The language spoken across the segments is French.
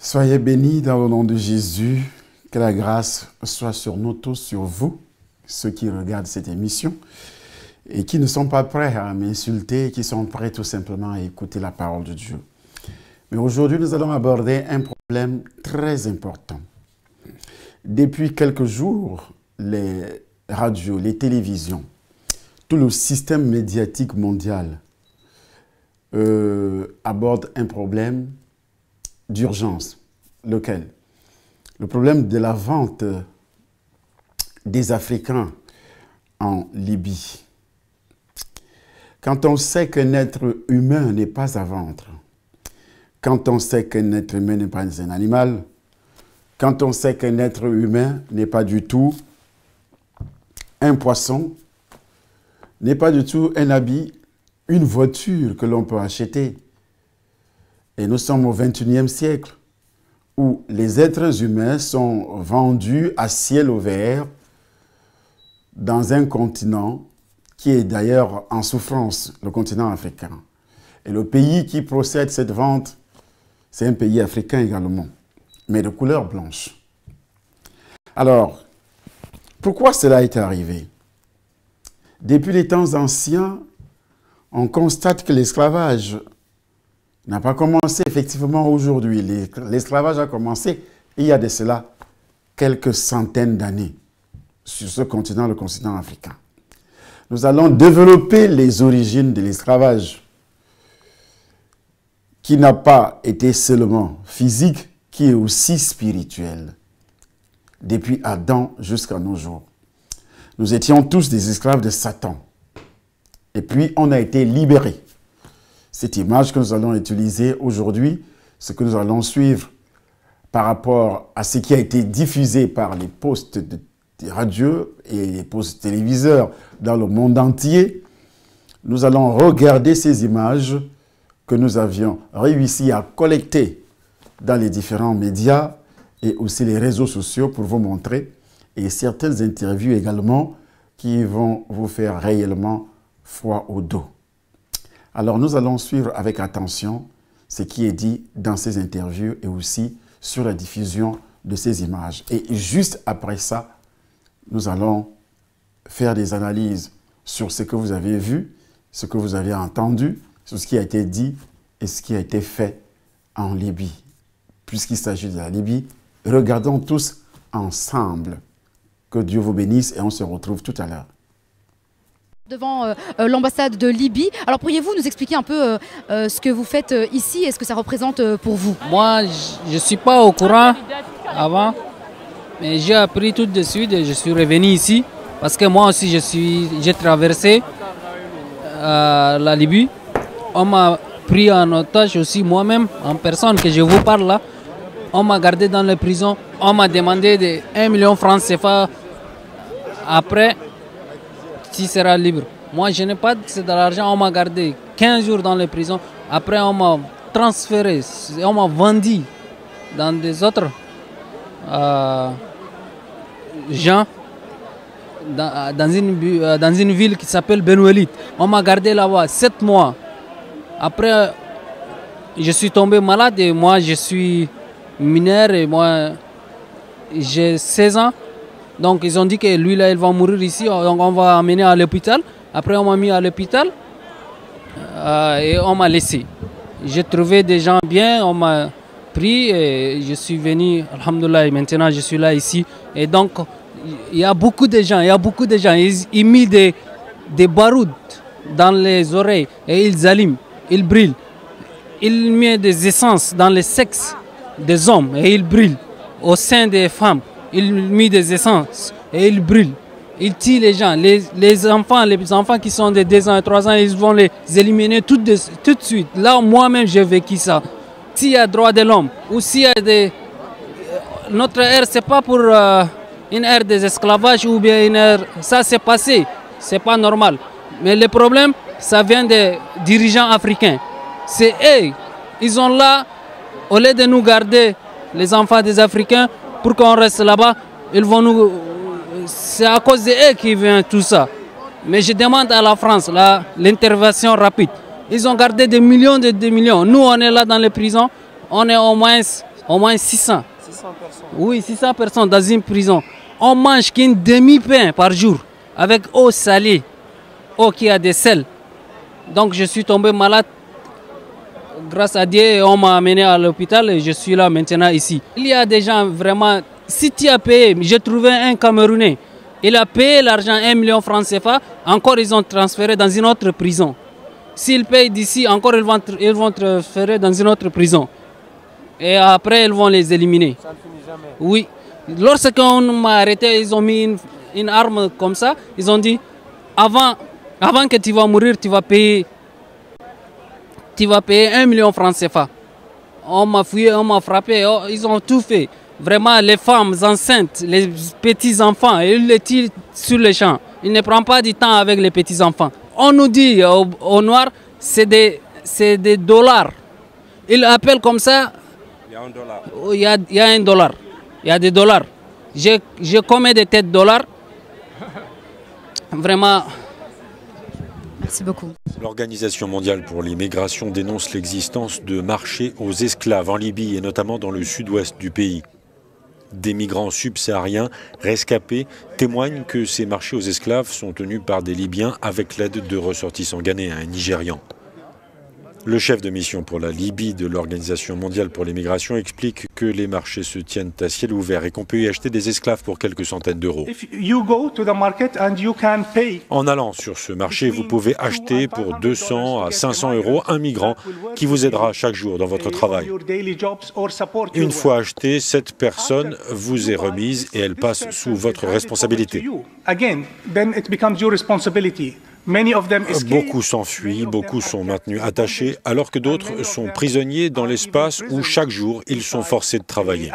Soyez bénis dans le nom de Jésus. Que la grâce soit sur nous tous, sur vous, ceux qui regardent cette émission et qui ne sont pas prêts à m'insulter, qui sont prêts tout simplement à écouter la parole de Dieu. Mais aujourd'hui, nous allons aborder un problème très important. Depuis quelques jours, les radios, les télévisions, tout le système médiatique mondial aborde un problème d'urgence. Lequel? Le problème de la vente des Africains en Libye. Quand on sait qu'un être humain n'est pas à vendre, quand on sait qu'un être humain n'est pas un animal, quand on sait qu'un être humain n'est pas du tout un poisson, n'est pas du tout un habit, une voiture que l'on peut acheter. Et nous sommes au XXIe siècle, où les êtres humains sont vendus à ciel ouvert dans un continent qui est d'ailleurs en souffrance, le continent africain. Et le pays qui procède cette vente, c'est un pays africain également, mais de couleur blanche. Alors, pourquoi cela est arrivé? Depuis les temps anciens, on constate que l'esclavage n'a pas commencé effectivement aujourd'hui. L'esclavage a commencé il y a de cela quelques centaines d'années sur ce continent, le continent africain. Nous allons développer les origines de l'esclavage qui n'a pas été seulement physique, qui est aussi spirituel, depuis Adam jusqu'à nos jours. Nous étions tous des esclaves de Satan. Et puis, on a été libérés. Cette image que nous allons utiliser aujourd'hui, ce que nous allons suivre par rapport à ce qui a été diffusé par les postes de radio et les postes téléviseurs dans le monde entier, nous allons regarder ces images que nous avions réussi à collecter dans les différents médias et aussi les réseaux sociaux pour vous montrer, et certaines interviews également qui vont vous faire réellement froid au dos. Alors nous allons suivre avec attention ce qui est dit dans ces interviews et aussi sur la diffusion de ces images. Et juste après ça, nous allons faire des analyses sur ce que vous avez vu, ce que vous avez entendu, sur ce qui a été dit et ce qui a été fait en Libye. Puisqu'il s'agit de la Libye, regardons tous ensemble. Que Dieu vous bénisse et on se retrouve tout à l'heure. Devant l'ambassade de Libye. Alors pourriez-vous nous expliquer un peu ce que vous faites ici et ce que ça représente pour vous? Moi, je ne suis pas au courant avant, mais j'ai appris tout de suite et je suis revenu ici parce que moi aussi j'ai traversé la Libye. On m'a pris en otage aussi moi-même, en personne que je vous parle là. On m'a gardé dans la prison. On m'a demandé de 1 million de francs CFA après. Qui sera libre. Moi, je n'ai pas de l'argent. On m'a gardé 15 jours dans les prisons. Après, on m'a transféré. On m'a vendu dans des autres gens dans une ville qui s'appelle Ben Walid. On m'a gardé là-bas 7 mois. Après, je suis tombé malade et moi, je suis mineur et moi, j'ai 16 ans. Donc ils ont dit que lui là il va mourir ici, donc on va amener à l'hôpital. Après on m'a mis à l'hôpital et on m'a laissé. J'ai trouvé des gens bien, on m'a pris et je suis venu, alhamdoulilah, et maintenant je suis là ici. Et donc il y a beaucoup de gens, ils mis des barouds dans les oreilles et ils allument, ils brûlent. Ils mettent des essences dans les sexes des hommes et ils brûlent au sein des femmes. Ils mettent des essences et ils brûlent. Ils tuent les gens. Les enfants qui sont de 2 ans et 3 ans, ils vont les éliminer tout de suite. Là, moi-même, j'ai vécu ça. S'il y a droit de l'homme ou s'il y a des... Notre ère, ce n'est pas pour une ère des esclavages ou bien une ère... Ça, c'est passé. Ce n'est pas normal. Mais le problème, ça vient des dirigeants africains. C'est eux. Ils sont là, au lieu de nous garder, les enfants des Africains, pour qu'on reste là-bas, ils vont nous... C'est à cause d'eux qui vient tout ça. Mais je demande à la France l'intervention rapide. Ils ont gardé des millions. Nous, on est là dans les prisons. On est au moins Au moins 600. 600 personnes. Oui, 600 personnes dans une prison. On mange qu'une demi-pain par jour avec eau salée, eau qui a des sels. Donc je suis tombé malade. Grâce à Dieu, on m'a amené à l'hôpital et je suis là maintenant ici. Il y a des gens vraiment, si tu as payé, j'ai trouvé un Camerounais. Il a payé l'argent 1 million francs CFA, encore ils ont transféré dans une autre prison. S'ils payent d'ici, encore ils vont transférer dans une autre prison. Et après, ils vont les éliminer. Ça ne finit jamais. Oui. Lorsqu'on m'a arrêté, ils ont mis une arme comme ça. Ils ont dit, avant que tu vas mourir, tu vas payer 1 million francs CFA. On m'a fouillé, on m'a frappé, ils ont tout fait. Vraiment, les femmes enceintes, les petits-enfants, ils les tirent sur les champs. Ils ne prennent pas du temps avec les petits-enfants. On nous dit au noir, c'est des dollars. Ils appellent comme ça. Il y a $1. Il y a $1. Il y a des dollars. J'ai combien de têtes de dollars? Vraiment. Merci beaucoup. L'Organisation mondiale pour l'immigration dénonce l'existence de marchés aux esclaves en Libye et notamment dans le sud-ouest du pays. Des migrants subsahariens rescapés témoignent que ces marchés aux esclaves sont tenus par des Libyens avec l'aide de ressortissants ghanéens et nigérians. Le chef de mission pour la Libye de l'Organisation mondiale pour l'immigration explique que les marchés se tiennent à ciel ouvert et qu'on peut y acheter des esclaves pour quelques centaines d'euros. En allant sur ce marché, vous pouvez acheter pour 200 à 500 euros un migrant qui vous aidera chaque jour dans votre travail. Une fois acheté, cette personne vous est remise et elle passe sous votre responsabilité. Beaucoup s'enfuient, beaucoup sont maintenus attachés, alors que d'autres sont prisonniers dans l'espace où chaque jour ils sont forcés de travailler.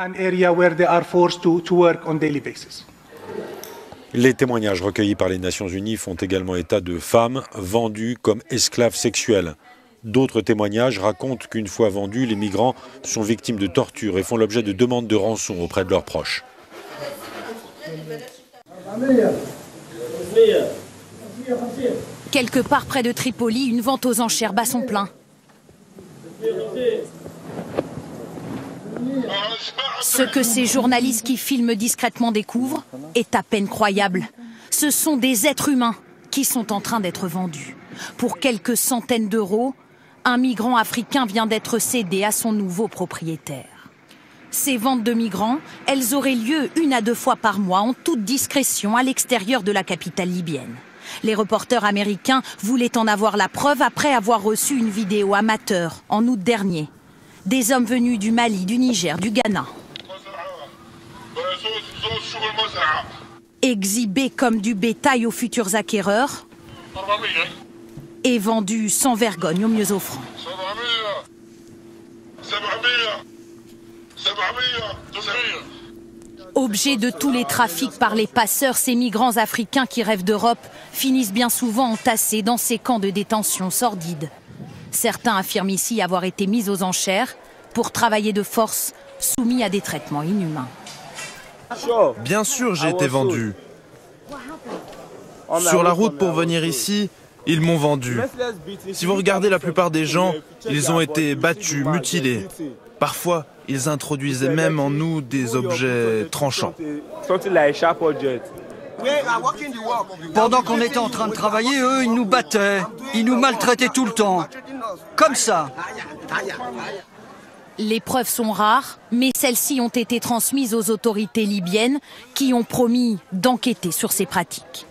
Les témoignages recueillis par les Nations Unies font également état de femmes vendues comme esclaves sexuelles. D'autres témoignages racontent qu'une fois vendus, les migrants sont victimes de tortures et font l'objet de demandes de rançon auprès de leurs proches. Quelque part près de Tripoli, une vente aux enchères bat son plein. Ce que ces journalistes qui filment discrètement découvrent est à peine croyable. Ce sont des êtres humains qui sont en train d'être vendus. Pour quelques centaines d'euros, un migrant africain vient d'être cédé à son nouveau propriétaire. Ces ventes de migrants, elles auraient lieu 1 à 2 fois par mois en toute discrétion à l'extérieur de la capitale libyenne. Les reporters américains voulaient en avoir la preuve après avoir reçu une vidéo amateur en août dernier. Des hommes venus du Mali, du Niger, du Ghana. Exhibés comme du bétail aux futurs acquéreurs et vendus sans vergogne aux mieux offrants. Objets de tous les trafics par les passeurs, ces migrants africains qui rêvent d'Europe finissent bien souvent entassés dans ces camps de détention sordides. Certains affirment ici avoir été mis aux enchères pour travailler de force, soumis à des traitements inhumains. Bien sûr, j'ai été vendu. Sur la route pour venir ici, ils m'ont vendu. Si vous regardez la plupart des gens, ils ont été battus, mutilés. Parfois, ils introduisaient même en nous des objets tranchants. Pendant qu'on était en train de travailler, eux, ils nous battaient. Ils nous maltraitaient tout le temps. Comme ça. Les preuves sont rares, mais celles-ci ont été transmises aux autorités libyennes qui ont promis d'enquêter sur ces pratiques.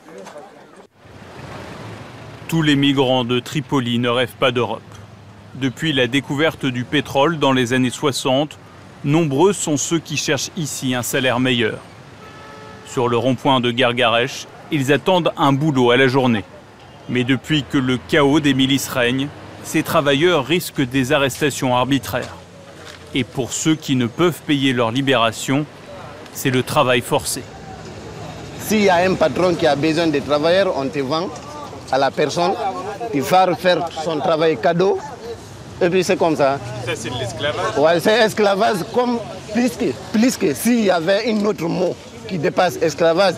Tous les migrants de Tripoli ne rêvent pas d'Europe. Depuis la découverte du pétrole dans les années 60, nombreux sont ceux qui cherchent ici un salaire meilleur. Sur le rond-point de Gargarèche, ils attendent un boulot à la journée. Mais depuis que le chaos des milices règne, ces travailleurs risquent des arrestations arbitraires. Et pour ceux qui ne peuvent payer leur libération, c'est le travail forcé. S'il y a un patron qui a besoin de travailleurs, on te vend à la personne, il va faire son travail cadeau, et puis c'est comme ça. Ça, c'est de l'esclavage? Ouais, c'est esclavage, comme plus que s'il y avait un autre mot qui dépasse esclavage.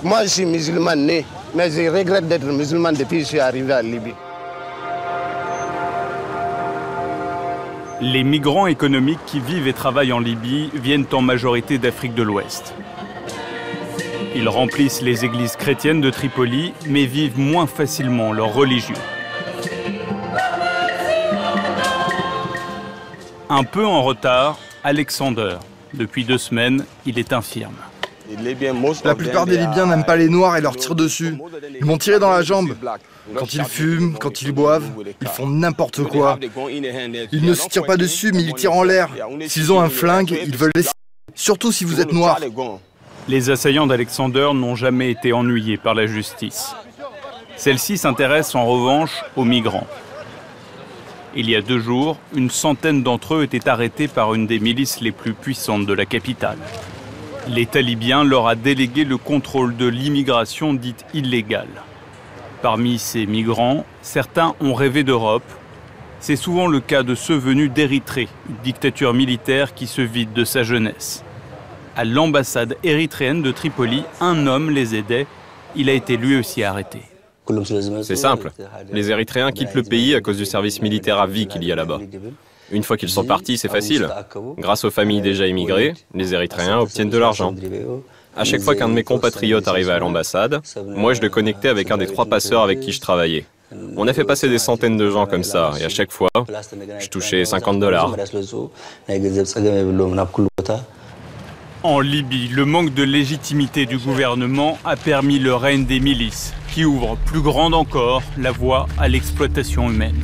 Moi, je suis musulman né, mais je regrette d'être musulman depuis que je suis arrivé à Libye. Les migrants économiques qui vivent et travaillent en Libye viennent en majorité d'Afrique de l'Ouest. Ils remplissent les églises chrétiennes de Tripoli, mais vivent moins facilement leur religion. Un peu en retard, Alexander. Depuis 2 semaines, il est infirme. La plupart des Libyens n'aiment pas les Noirs et leur tirent dessus. Ils m'ont tiré dans la jambe. Quand ils fument, quand ils boivent, ils font n'importe quoi. Ils ne se tirent pas dessus, mais ils tirent en l'air. S'ils ont un flingue, ils veulent les... Surtout si vous êtes noir. Les assaillants d'Alexander n'ont jamais été ennuyés par la justice. Celle-ci s'intéresse en revanche aux migrants. Il y a 2 jours, une centaine d'entre eux étaient arrêtés par une des milices les plus puissantes de la capitale. L'État libyen leur a délégué le contrôle de l'immigration dite illégale. Parmi ces migrants, certains ont rêvé d'Europe. C'est souvent le cas de ceux venus d'Érythrée, une dictature militaire qui se vide de sa jeunesse. À l'ambassade érythréenne de Tripoli, un homme les aidait. Il a été lui aussi arrêté. C'est simple. Les Érythréens quittent le pays à cause du service militaire à vie qu'il y a là-bas. Une fois qu'ils sont partis, c'est facile. Grâce aux familles déjà immigrées, les Érythréens obtiennent de l'argent. À chaque fois qu'un de mes compatriotes arrivait à l'ambassade, moi je le connectais avec un des 3 passeurs avec qui je travaillais. On a fait passer des centaines de gens comme ça, et à chaque fois, je touchais $50. En Libye, le manque de légitimité du gouvernement a permis le règne des milices, qui ouvrent plus grande encore la voie à l'exploitation humaine.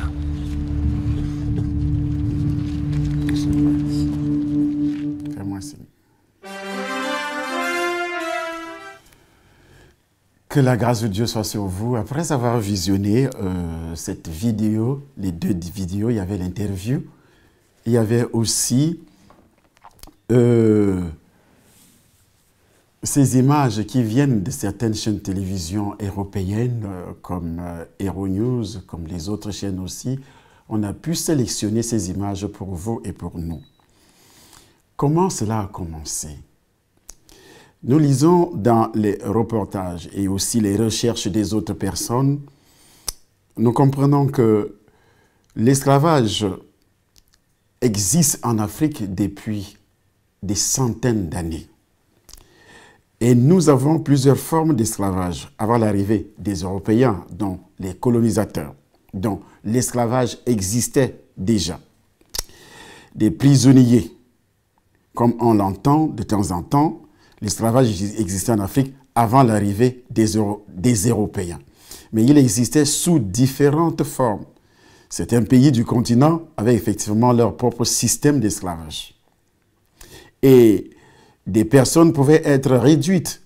Fais-moi signe. Que la grâce de Dieu soit sur vous. Après avoir visionné cette vidéo, les 2 vidéos, il y avait l'interview, il y avait aussi ces images qui viennent de certaines chaînes de télévision européennes comme Euronews, comme les autres chaînes aussi. On a pu sélectionner ces images pour vous et pour nous. Comment cela a commencé? Nous lisons dans les reportages et aussi les recherches des autres personnes, nous comprenons que l'esclavage existe en Afrique depuis des centaines d'années. Et nous avons plusieurs formes d'esclavage avant l'arrivée des Européens, dont les colonisateurs, dont l'esclavage existait déjà. Des prisonniers, comme on l'entend de temps en temps, l'esclavage existait en Afrique avant l'arrivée des Européens. Mais il existait sous différentes formes. Certains pays du continent avaient effectivement leur propre système d'esclavage. Et des personnes pouvaient être réduites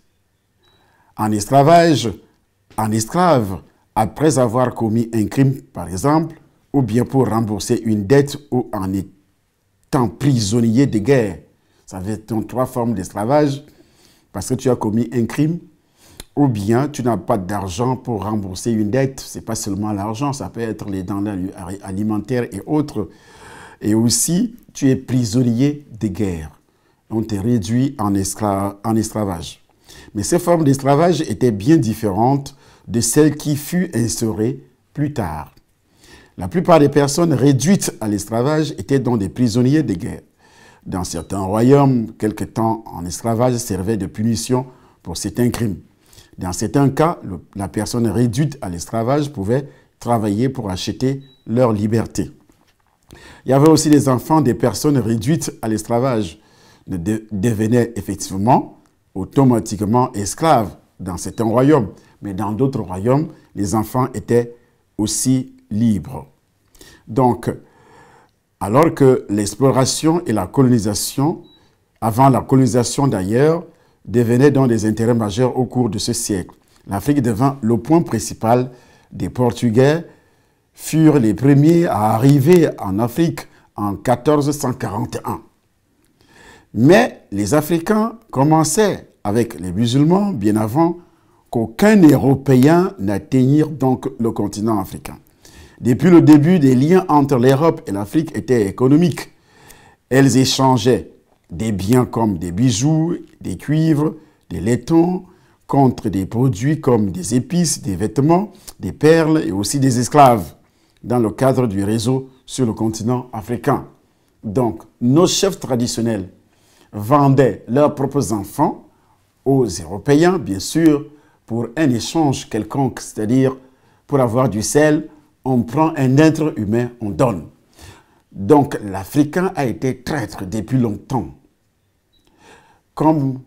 en esclavage, en esclaves, après avoir commis un crime, par exemple, ou bien pour rembourser une dette ou en étant prisonnier de guerre. Ça veut dire 3 formes d'esclavage, parce que tu as commis un crime, ou bien tu n'as pas d'argent pour rembourser une dette. Ce n'est pas seulement l'argent, ça peut être les denrées alimentaires et autres. Et aussi, tu es prisonnier de guerre. On te réduit en esclavage. Mais ces formes d'esclavage étaient bien différentes de celles qui furent instaurées plus tard. La plupart des personnes réduites à l'esclavage étaient donc des prisonniers de guerre. Dans certains royaumes, quelque temps en esclavage servait de punition pour certains crimes. Dans certains cas, la personne réduite à l'esclavage pouvait travailler pour acheter leur liberté. Il y avait aussi des enfants des personnes réduites à l'esclavage devenaient effectivement automatiquement esclaves dans certains royaumes. Mais dans d'autres royaumes, les enfants étaient aussi libres. Donc, alors que l'exploration et la colonisation, avant la colonisation d'ailleurs, devenaient donc des intérêts majeurs au cours de ce siècle, l'Afrique devint le point principal des Portugais, furent les premiers à arriver en Afrique en 1441. Mais les Africains commençaient avec les musulmans bien avant qu'aucun Européen n'atteignît donc le continent africain. Depuis le début, des liens entre l'Europe et l'Afrique étaient économiques. Elles échangeaient des biens comme des bijoux, des cuivres, des laitons, contre des produits comme des épices, des vêtements, des perles et aussi des esclaves, dans le cadre du réseau sur le continent africain. Donc, nos chefs traditionnels vendaient leurs propres enfants aux Européens, bien sûr, pour un échange quelconque, c'est-à-dire pour avoir du sel, on prend un être humain, on donne. Donc, l'Africain a été traître depuis longtemps. Comme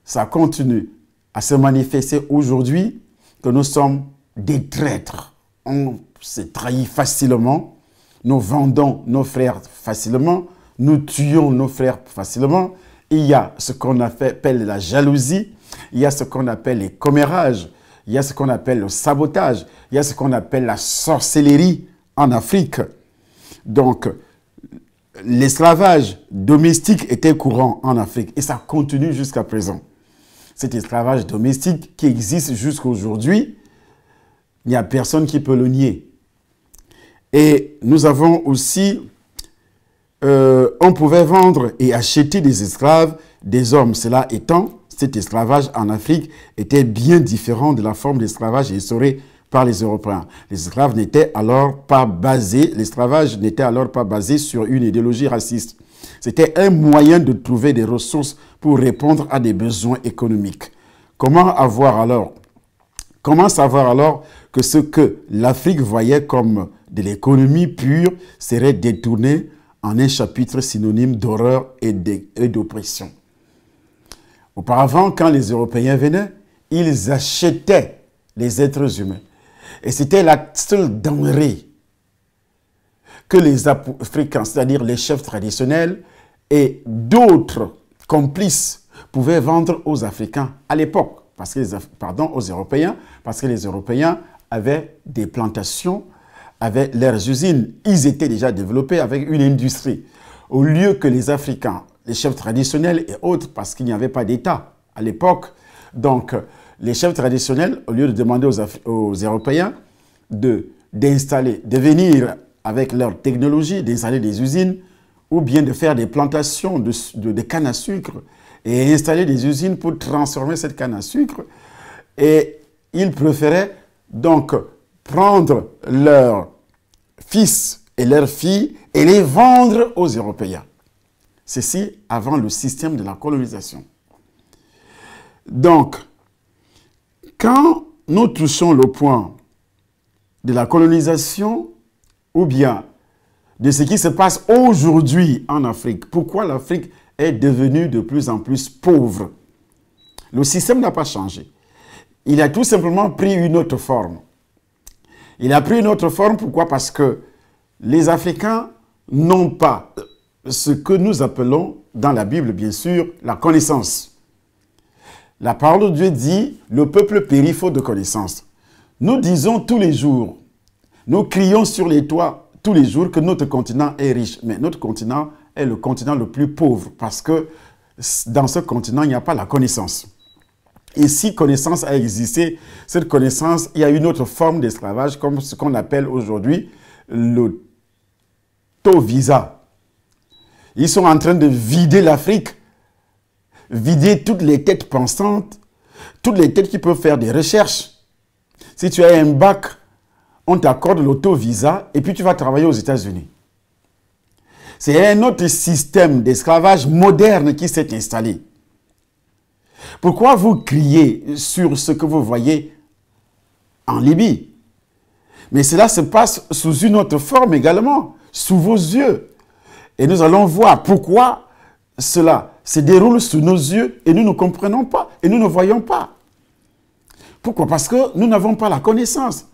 ça continue à se manifester aujourd'hui, que nous sommes des traîtres. On se trahit facilement, nous vendons nos frères facilement, nous tuons nos frères facilement. Il y a ce qu'on appelle la jalousie, il y a ce qu'on appelle les commérages, il y a ce qu'on appelle le sabotage, il y a ce qu'on appelle la sorcellerie en Afrique. Donc, l'esclavage domestique était courant en Afrique et ça continue jusqu'à présent. Cet esclavage domestique qui existe jusqu'à aujourd'hui, il n'y a personne qui peut le nier. Et nous avons aussi, on pouvait vendre et acheter des esclaves, des hommes. Cela étant, cet esclavage en Afrique était bien différent de la forme d'esclavage instaurée par les Européens. L'esclavage n'était alors pas basé sur une idéologie raciste. C'était un moyen de trouver des ressources pour répondre à des besoins économiques. Comment savoir alors que ce que l'Afrique voyait comme de l'économie pure serait détourné en un chapitre synonyme d'horreur et d'oppression? Auparavant, quand les Européens venaient, ils achetaient les êtres humains. Et c'était la seule denrée que les Africains, c'est-à-dire les chefs traditionnels et d'autres complices, pouvaient vendre aux Africains à l'époque, aux Européens, parce que les Européens avaient des plantations, avaient leurs usines. Ils étaient déjà développés avec une industrie. Au lieu que les Africains, les chefs traditionnels et autres, parce qu'il n'y avait pas d'État à l'époque, donc les chefs traditionnels, au lieu de demander aux Européens de venir avec leur technologie, d'installer des usines, ou bien de faire des plantations de canne à sucre et installer des usines pour transformer cette canne à sucre. Et ils préféraient donc prendre leurs fils et leurs filles et les vendre aux Européens. Ceci avant le système de la colonisation. Donc, quand nous touchons le point de la colonisation ou bien de ce qui se passe aujourd'hui en Afrique, pourquoi l'Afrique est devenue de plus en plus pauvre? Le système n'a pas changé. Il a tout simplement pris une autre forme. Il a pris une autre forme, pourquoi? Parce que les Africains n'ont pas ce que nous appelons dans la Bible, bien sûr, la connaissance. La parole de Dieu dit, le peuple périt faute de connaissance. Nous disons tous les jours, nous crions sur les toits tous les jours que notre continent est riche. Mais notre continent est le continent le plus pauvre parce que dans ce continent, il n'y a pas la connaissance. Et si connaissance a existé, cette connaissance, il y a une autre forme d'esclavage comme ce qu'on appelle aujourd'hui le taux visa. Ils sont en train de vider l'Afrique, vider toutes les têtes pensantes, toutes les têtes qui peuvent faire des recherches. Si tu as un bac, on t'accorde l'auto-visa et puis tu vas travailler aux États-Unis. C'est un autre système d'esclavage moderne qui s'est installé. Pourquoi vous criez sur ce que vous voyez en Libye? Mais cela se passe sous une autre forme également, sous vos yeux. Et nous allons voir pourquoi cela se déroule sous nos yeux et nous ne comprenons pas et nous ne voyons pas. Pourquoi? Parce que nous n'avons pas la connaissance.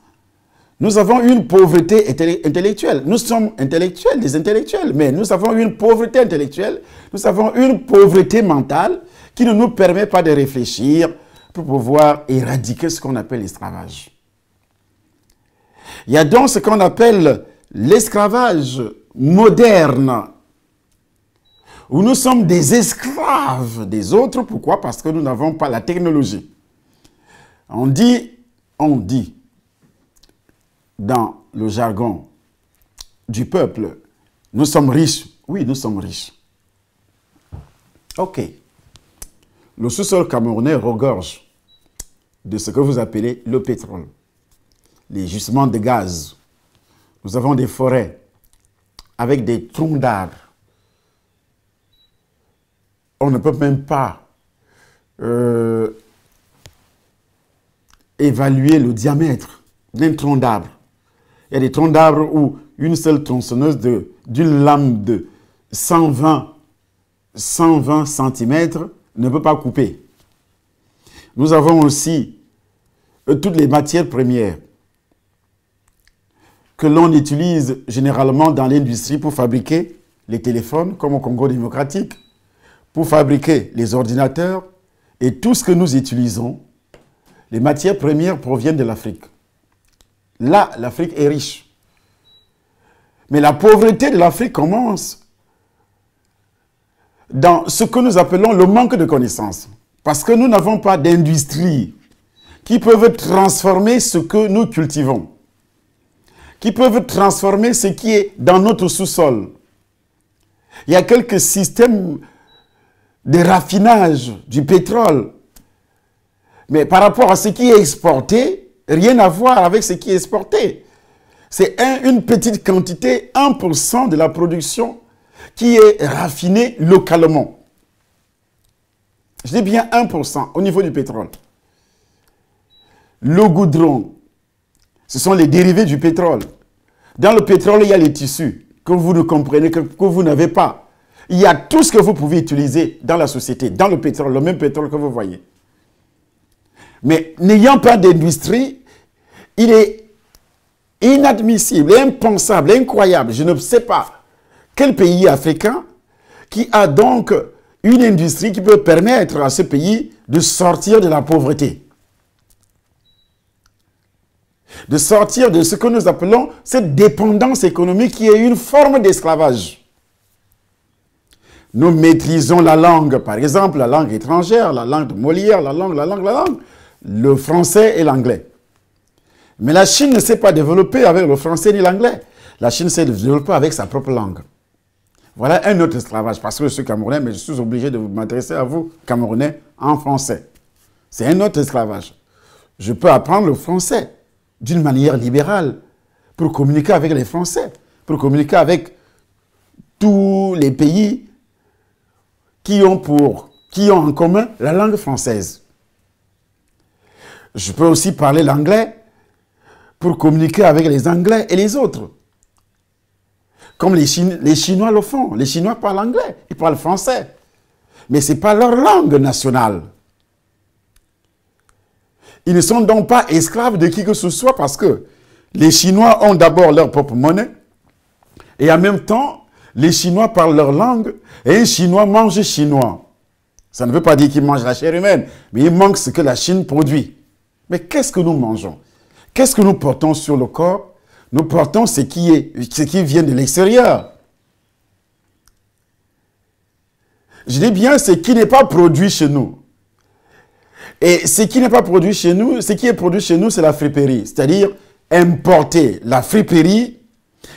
Nous avons une pauvreté intellectuelle. Nous sommes intellectuels, des intellectuels, mais nous avons une pauvreté intellectuelle, nous avons une pauvreté mentale qui ne nous permet pas de réfléchir pour pouvoir éradiquer ce qu'on appelle l'esclavage. Il y a donc ce qu'on appelle l'esclavage moderne, où nous sommes des esclaves des autres. Pourquoi? Parce que nous n'avons pas la technologie. On dit, dans le jargon du peuple, nous sommes riches. Oui, nous sommes riches. Ok. Le sous-sol camerounais regorge de ce que vous appelez le pétrole, les gisements de gaz. Nous avons des forêts avec des troncs d'arbres on ne peut même pas évaluer le diamètre d'un tronc d'arbre. Il y a des troncs d'arbres où une seule tronçonneuse d'une lame de 120 cm ne peut pas couper. Nous avons aussi toutes les matières premières que l'on utilise généralement dans l'industrie pour fabriquer les téléphones, comme au Congo démocratique, pour fabriquer les ordinateurs et tout ce que nous utilisons. Les matières premières proviennent de l'Afrique. Là, l'Afrique est riche. Mais la pauvreté de l'Afrique commence dans ce que nous appelons le manque de connaissances. Parce que nous n'avons pas d'industrie qui peuvent transformer ce que nous cultivons, qui peuvent transformer ce qui est dans notre sous-sol. Il y a quelques systèmes de raffinage du pétrole. Mais par rapport à ce qui est exporté, rien à voir avec ce qui est exporté. C'est une petite quantité, 1% de la production qui est raffinée localement. Je dis bien 1% au niveau du pétrole. Le goudron, ce sont les dérivés du pétrole. Dans le pétrole, il y a les tissus que vous ne comprenez, que vous n'avez pas. Il y a tout ce que vous pouvez utiliser dans la société, dans le pétrole, le même pétrole que vous voyez. Mais n'ayant pas d'industrie, il est inadmissible, impensable, incroyable. Je ne sais pas quel pays africain qui a donc une industrie qui peut permettre à ce pays de sortir de la pauvreté. De sortir de ce que nous appelons cette dépendance économique qui est une forme d'esclavage. Nous maîtrisons la langue, par exemple, la langue étrangère, la langue de Molière, la langue, le français et l'anglais. Mais la Chine ne s'est pas développée avec le français ni l'anglais. La Chine s'est développée avec sa propre langue. Voilà un autre esclavage, parce que je suis camerounais, mais je suis obligé de m'adresser à vous, camerounais, en français. C'est un autre esclavage. Je peux apprendre le français d'une manière libérale pour communiquer avec les Français, pour communiquer avec tous les pays qui ont en commun la langue française. Je peux aussi parler l'anglais pour communiquer avec les Anglais et les autres. Comme les Chinois le font. Les Chinois parlent anglais, ils parlent français. Mais ce n'est pas leur langue nationale. Ils ne sont donc pas esclaves de qui que ce soit parce que les Chinois ont d'abord leur propre monnaie et en même temps, les Chinois parlent leur langue et un Chinois mange chinois. Ça ne veut pas dire qu'il mange la chair humaine, mais il mange ce que la Chine produit. Mais qu'est-ce que nous mangeons? Qu'est-ce que nous portons sur le corps? Nous portons ce qui vient de l'extérieur. Je dis bien ce qui n'est pas produit chez nous. Et ce qui n'est pas produit chez nous, ce qui est produit chez nous, c'est la friperie. C'est-à-dire importer la friperie,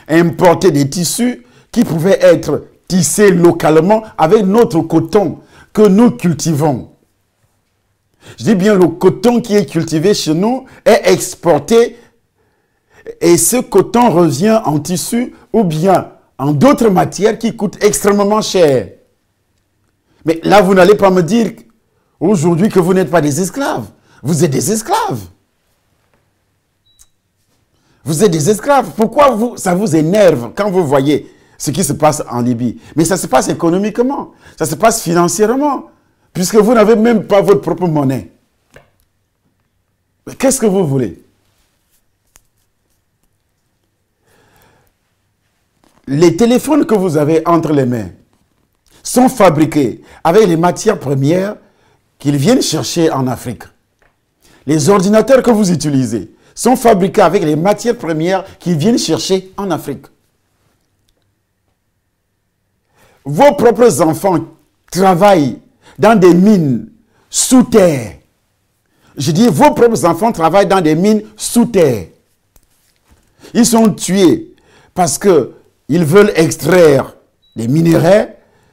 importer des tissus qui pouvaient être tissés localement avec notre coton que nous cultivons. Je dis bien le coton qui est cultivé chez nous est exporté et ce coton revient en tissu ou bien en d'autres matières qui coûtent extrêmement cher. Mais là, vous n'allez pas me dire aujourd'hui que vous n'êtes pas des esclaves. Vous êtes des esclaves. Vous êtes des esclaves. Pourquoi ça vous énerve quand vous voyez ce qui se passe en Libye? Mais ça se passe économiquement, ça se passe financièrement, puisque vous n'avez même pas votre propre monnaie. Mais qu'est-ce que vous voulez? Les téléphones que vous avez entre les mains sont fabriqués avec les matières premières qu'ils viennent chercher en Afrique. Les ordinateurs que vous utilisez sont fabriqués avec les matières premières qu'ils viennent chercher en Afrique. Vos propres enfants travaillent dans des mines sous terre. Je dis, vos propres enfants travaillent dans des mines sous terre. Ils sont tués parce qu'ils veulent extraire des minéraux,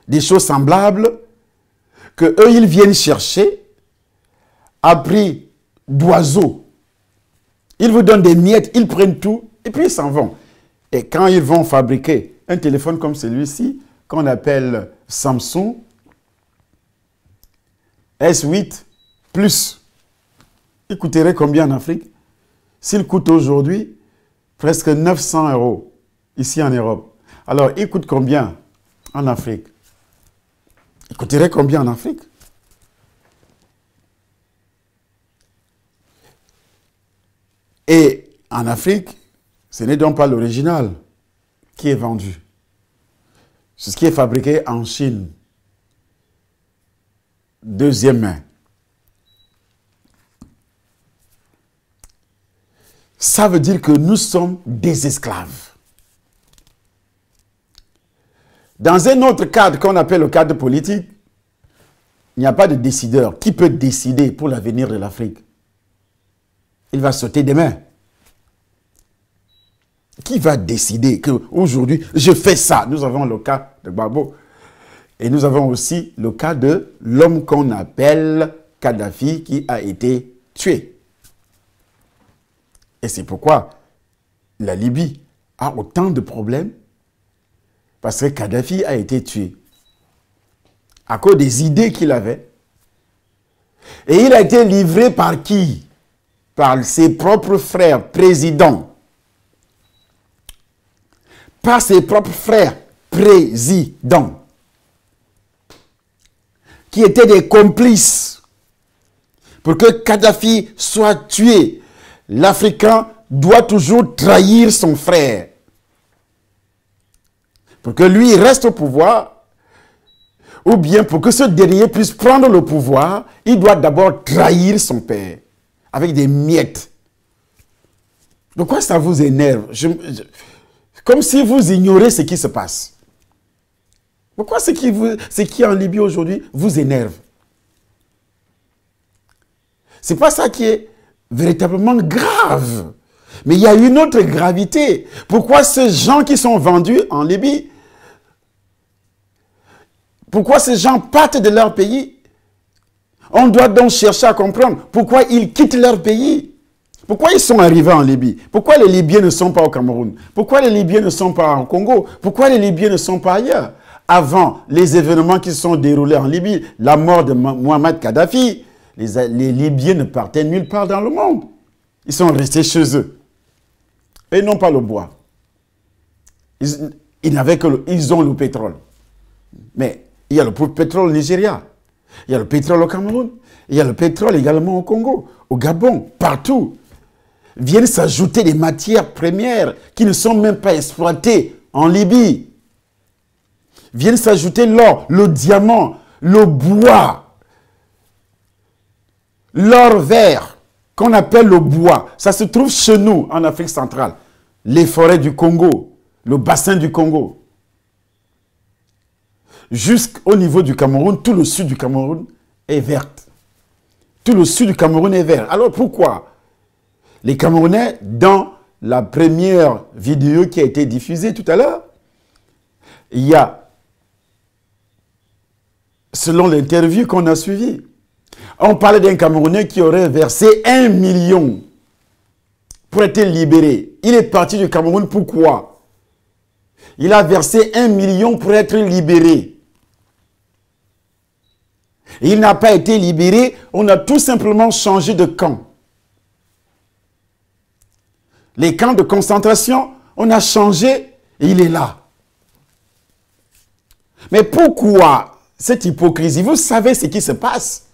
des choses semblables, que eux ils viennent chercher à prix d'oiseaux. Ils vous donnent des miettes, ils prennent tout et puis ils s'en vont. Et quand ils vont fabriquer un téléphone comme celui-ci, qu'on appelle Samsung, S8 plus. Il coûterait combien en Afrique? S'il coûte aujourd'hui presque 900 € ici en Europe. Alors, il coûte combien en Afrique? Il coûterait combien en Afrique? Et en Afrique, ce n'est donc pas l'original qui est vendu. C'est ce qui est fabriqué en Chine. Deuxième main. Ça veut dire que nous sommes des esclaves. Dans un autre cadre qu'on appelle le cadre politique, il n'y a pas de décideur. Qui peut décider pour l'avenir de l'Afrique? Il va sauter des mains. Qui va décider qu'aujourd'hui, je fais ça? Nous avons le cas de Gbagbo. Et nous avons aussi le cas de l'homme qu'on appelle Kadhafi qui a été tué. Et c'est pourquoi la Libye a autant de problèmes. Parce que Kadhafi a été tué à cause des idées qu'il avait. Et il a été livré par qui? Par ses propres frères présidents. Par ses propres frères présidents. Qui étaient des complices. Pour que Kadhafi soit tué, l'Africain doit toujours trahir son frère. Pour que lui reste au pouvoir, ou bien pour que ce dernier puisse prendre le pouvoir, il doit d'abord trahir son père, avec des miettes. De quoi ça vous énerve? Comme si vous ignorez ce qui se passe. Pourquoi ce qui est en Libye aujourd'hui vous énerve? C'est pas ça qui est véritablement grave. Mais il y a une autre gravité. Pourquoi ces gens qui sont vendus en Libye, pourquoi ces gens partent de leur pays? On doit donc chercher à comprendre pourquoi ils quittent leur pays. Pourquoi ils sont arrivés en Libye? Pourquoi les Libyens ne sont pas au Cameroun? Pourquoi les Libyens ne sont pas au Congo? Pourquoi les Libyens ne sont pas ailleurs? Avant les événements qui se sont déroulés en Libye, la mort de Mohamed Kadhafi, les Libyens ne partaient nulle part dans le monde. Ils sont restés chez eux. Et non pas le bois. Ils ont le pétrole. Mais il y a le pétrole au Nigeria. Il y a le pétrole au Cameroun. Il y a le pétrole également au Congo, au Gabon, partout. Viennent s'ajouter des matières premières qui ne sont même pas exploitées en Libye. Viennent s'ajouter l'or, le diamant, le bois, l'or vert, qu'on appelle le bois. Ça se trouve chez nous, en Afrique centrale. Les forêts du Congo, le bassin du Congo. Jusqu'au niveau du Cameroun, tout le sud du Cameroun est vert. Tout le sud du Cameroun est vert. Alors pourquoi? Les Camerounais, dans la première vidéo qui a été diffusée tout à l'heure, il y a, selon l'interview qu'on a suivie, on parlait d'un Camerounais qui aurait versé 1 million pour être libéré. Il est parti du Cameroun, pourquoi? Il a versé 1 million pour être libéré. Et il n'a pas été libéré, on a tout simplement changé de camp. Les camps de concentration, on a changé et il est là. Mais pourquoi cette hypocrisie? Vous savez ce qui se passe.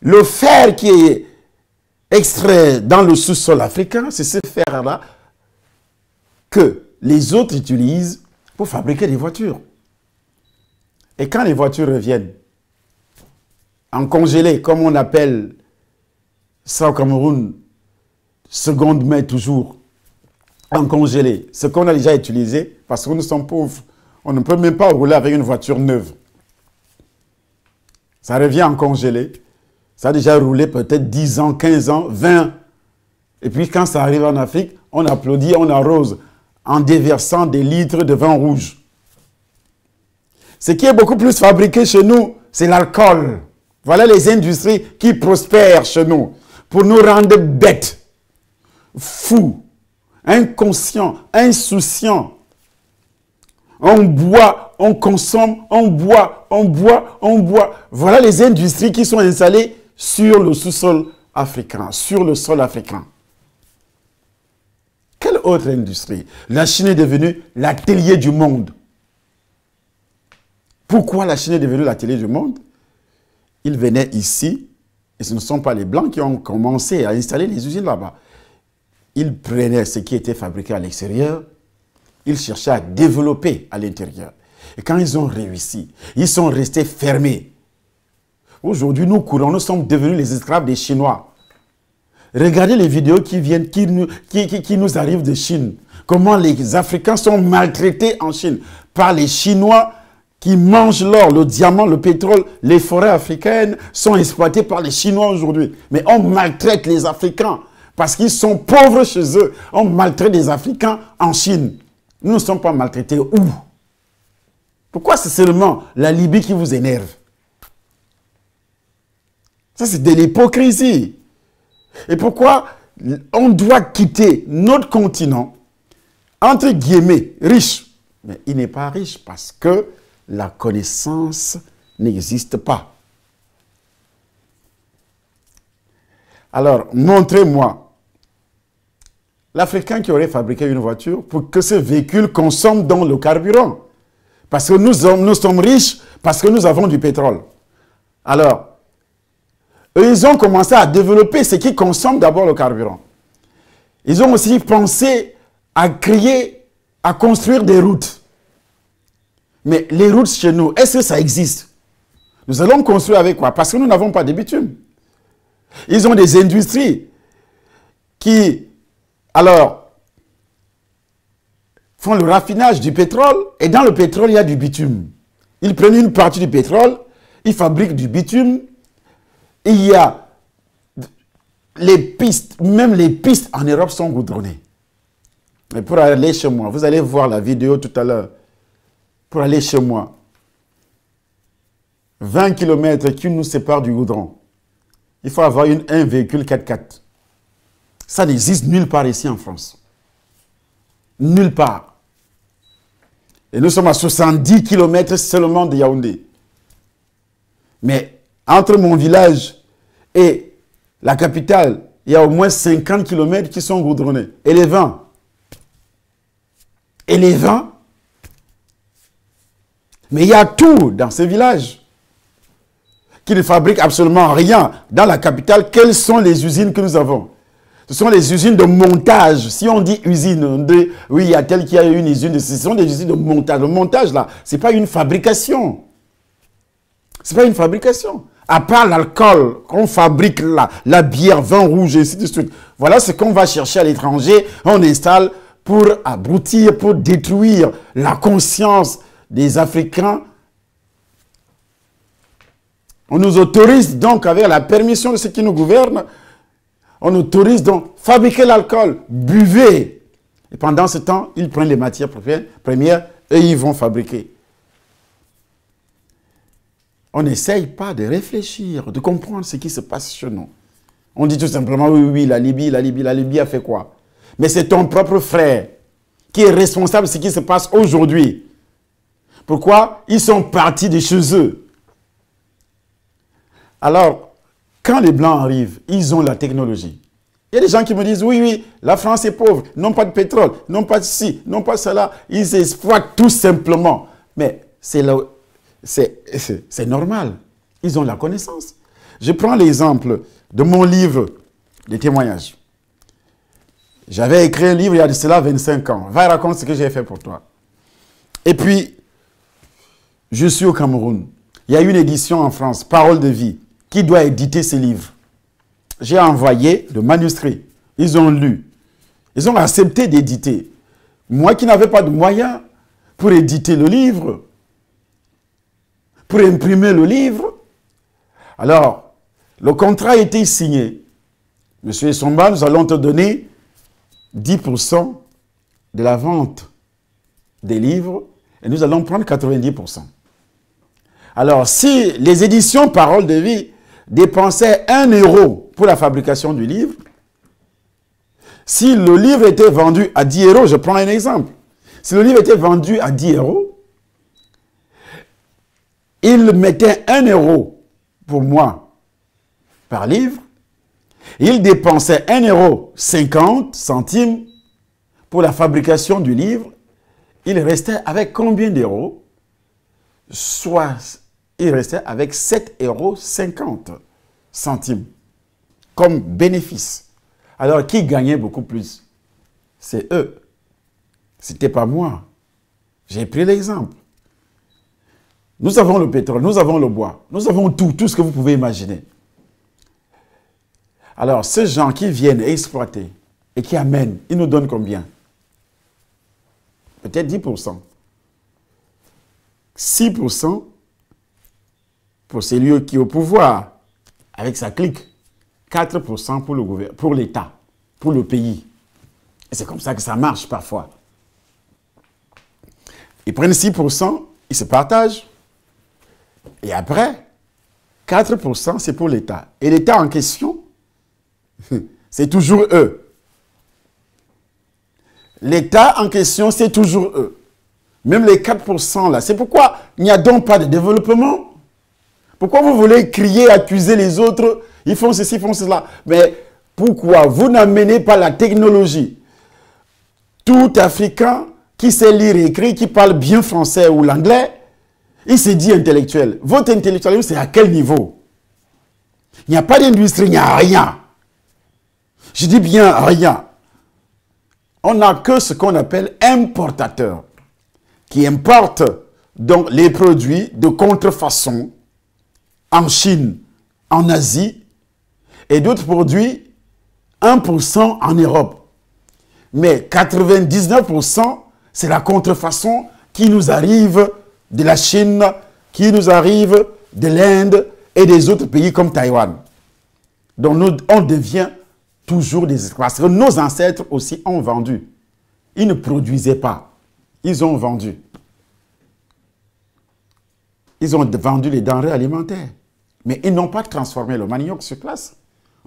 Le fer qui est extrait dans le sous-sol africain, c'est ce fer-là que les autres utilisent pour fabriquer des voitures. Et quand les voitures reviennent en congelé, comme on appelle ça au Cameroun, seconde main toujours, en congelé, ce qu'on a déjà utilisé, parce que nous sommes pauvres, on ne peut même pas rouler avec une voiture neuve. Ça revient en congelé, ça a déjà roulé peut-être 10 ans, 15 ans, 20. Et puis quand ça arrive en Afrique, on applaudit, on arrose, en déversant des litres de vin rouge. Ce qui est beaucoup plus fabriqué chez nous, c'est l'alcool. Voilà les industries qui prospèrent chez nous pour nous rendre bêtes, fous, inconscients, insouciants. On boit, on consomme, on boit, on boit, on boit. Voilà les industries qui sont installées sur le sous-sol africain, sur le sol africain. Quelle autre industrie? La Chine est devenue l'atelier du monde. Pourquoi la Chine est devenue l'atelier du monde? Ils venaient ici, et ce ne sont pas les Blancs qui ont commencé à installer les usines là-bas. Ils prenaient ce qui était fabriqué à l'extérieur, ils cherchaient à développer à l'intérieur. Et quand ils ont réussi, ils sont restés fermés. Aujourd'hui, nous courons, nous sommes devenus les esclaves des Chinois. Regardez les vidéos qui nous arrivent de Chine. Comment les Africains sont maltraités en Chine par les Chinois qui mangent l'or, le diamant, le pétrole. Les forêts africaines sont exploitées par les Chinois aujourd'hui. Mais on maltraite les Africains parce qu'ils sont pauvres chez eux. On maltraite les Africains en Chine. Nous ne sommes pas maltraités où? Pourquoi c'est seulement la Libye qui vous énerve? Ça, c'est de l'hypocrisie. Et pourquoi on doit quitter notre continent, entre guillemets, riche? Mais il n'est pas riche parce que la connaissance n'existe pas. Alors, montrez-moi l'Africain qui aurait fabriqué une voiture pour que ce véhicule consomme dans le carburant. Parce que nous sommes riches, parce que nous avons du pétrole. Alors, eux, ils ont commencé à développer ce qui consomme d'abord le carburant. Ils ont aussi pensé à créer, à construire des routes. Mais les routes chez nous, est-ce que ça existe? Nous allons construire avec quoi? Parce que nous n'avons pas de bitume. Ils ont des industries qui, alors, font le raffinage du pétrole, et dans le pétrole, il y a du bitume. Ils prennent une partie du pétrole, ils fabriquent du bitume. Il y a les pistes, même les pistes en Europe sont goudronnées. Mais pour aller chez moi, vous allez voir la vidéo tout à l'heure. Pour aller chez moi, 20 km qui nous séparent du goudron. Il faut avoir un véhicule 4x4. Ça n'existe nulle part ici en France. Nulle part. Et nous sommes à 70 km seulement de Yaoundé. Mais entre mon village et la capitale, il y a au moins 50 km qui sont goudronnés. Et les 20? Et les 20? Mais il y a tout dans ce village qui ne fabrique absolument rien. Dans la capitale, quelles sont les usines que nous avons? Ce sont les usines de montage. Si on dit usine, oui, il y a tel qui a une usine, ce sont des usines de montage. Le montage, là, ce n'est pas une fabrication. Ce n'est pas une fabrication. À part l'alcool qu'on fabrique là, la bière, vin rouge, et ainsi de suite. Voilà ce qu'on va chercher à l'étranger. On installe pour abrutir, pour détruire la conscience des Africains. On nous autorise donc, avec la permission de ceux qui nous gouvernent, on autorise donc fabriquer l'alcool, buvez. Et pendant ce temps, ils prennent les matières premières et ils vont fabriquer. On n'essaye pas de réfléchir, de comprendre ce qui se passe chez nous. On dit tout simplement, oui, oui, la Libye a fait quoi? Mais c'est ton propre frère qui est responsable de ce qui se passe aujourd'hui. Pourquoi? Ils sont partis de chez eux. Alors, quand les Blancs arrivent, ils ont la technologie. Il y a des gens qui me disent, oui, oui, la France est pauvre, non pas de pétrole, non pas de ci, non pas cela. Ils exploitent tout simplement. Mais c'est normal. Ils ont la connaissance. Je prends l'exemple de mon livre de témoignages. J'avais écrit un livre il y a de cela 25 ans. Va raconter ce que j'ai fait pour toi. Et puis, je suis au Cameroun. Il y a une édition en France, Parole de vie, qui doit éditer ce livre. J'ai envoyé le manuscrit. Ils ont lu. Ils ont accepté d'éditer. Moi qui n'avais pas de moyens pour éditer le livre, pour imprimer le livre, alors, le contrat a été signé. Monsieur Essomba, nous allons te donner 10% de la vente des livres et nous allons prendre 90%. Alors, si les éditions Parole de vie dépensaient 1 euro pour la fabrication du livre, si le livre était vendu à 10 euros, je prends un exemple, si le livre était vendu à 10 euros, il mettait 1 euro pour moi par livre. Il dépensait 1,50 € pour la fabrication du livre. Il restait avec combien d'euros? Soit il restait avec 7,50 € comme bénéfice. Alors, qui gagnait beaucoup plus? C'est eux. Ce n'était pas moi. J'ai pris l'exemple. Nous avons le pétrole, nous avons le bois, nous avons tout ce que vous pouvez imaginer. Alors, ces gens qui viennent exploiter et qui amènent, ils nous donnent combien? Peut-être 10%. 6% pour celui qui est au pouvoir, avec sa clique. 4% pour le gouvernement, pour l'État, pour le pays. Et c'est comme ça que ça marche parfois. Ils prennent 6%, ils se partagent. Et après, 4% c'est pour l'État. Et l'État en question, c'est toujours eux. L'État en question, c'est toujours eux. Même les 4% là. C'est pourquoi il n'y a donc pas de développement. Pourquoi vous voulez crier, accuser les autres? Ils font ceci, ils font cela. Mais pourquoi vous n'amenez pas la technologie? Tout Africain qui sait lire et écrire, qui parle bien français ou l'anglais, il se dit intellectuel. Votre intellectualisme, c'est à quel niveau? Il n'y a pas d'industrie, il n'y a rien. Je dis bien rien. On n'a que ce qu'on appelle importateurs, qui importent donc les produits de contrefaçon en Chine, en Asie, et d'autres produits, 1% en Europe. Mais 99%, c'est la contrefaçon qui nous arrive de la Chine, qui nous arrive de l'Inde et des autres pays comme Taïwan. Donc nous, on devient toujours des esclaves. Parce que nos ancêtres aussi ont vendu. Ils ne produisaient pas. Ils ont vendu. Ils ont vendu les denrées alimentaires. Mais ils n'ont pas transformé le manioc sur place.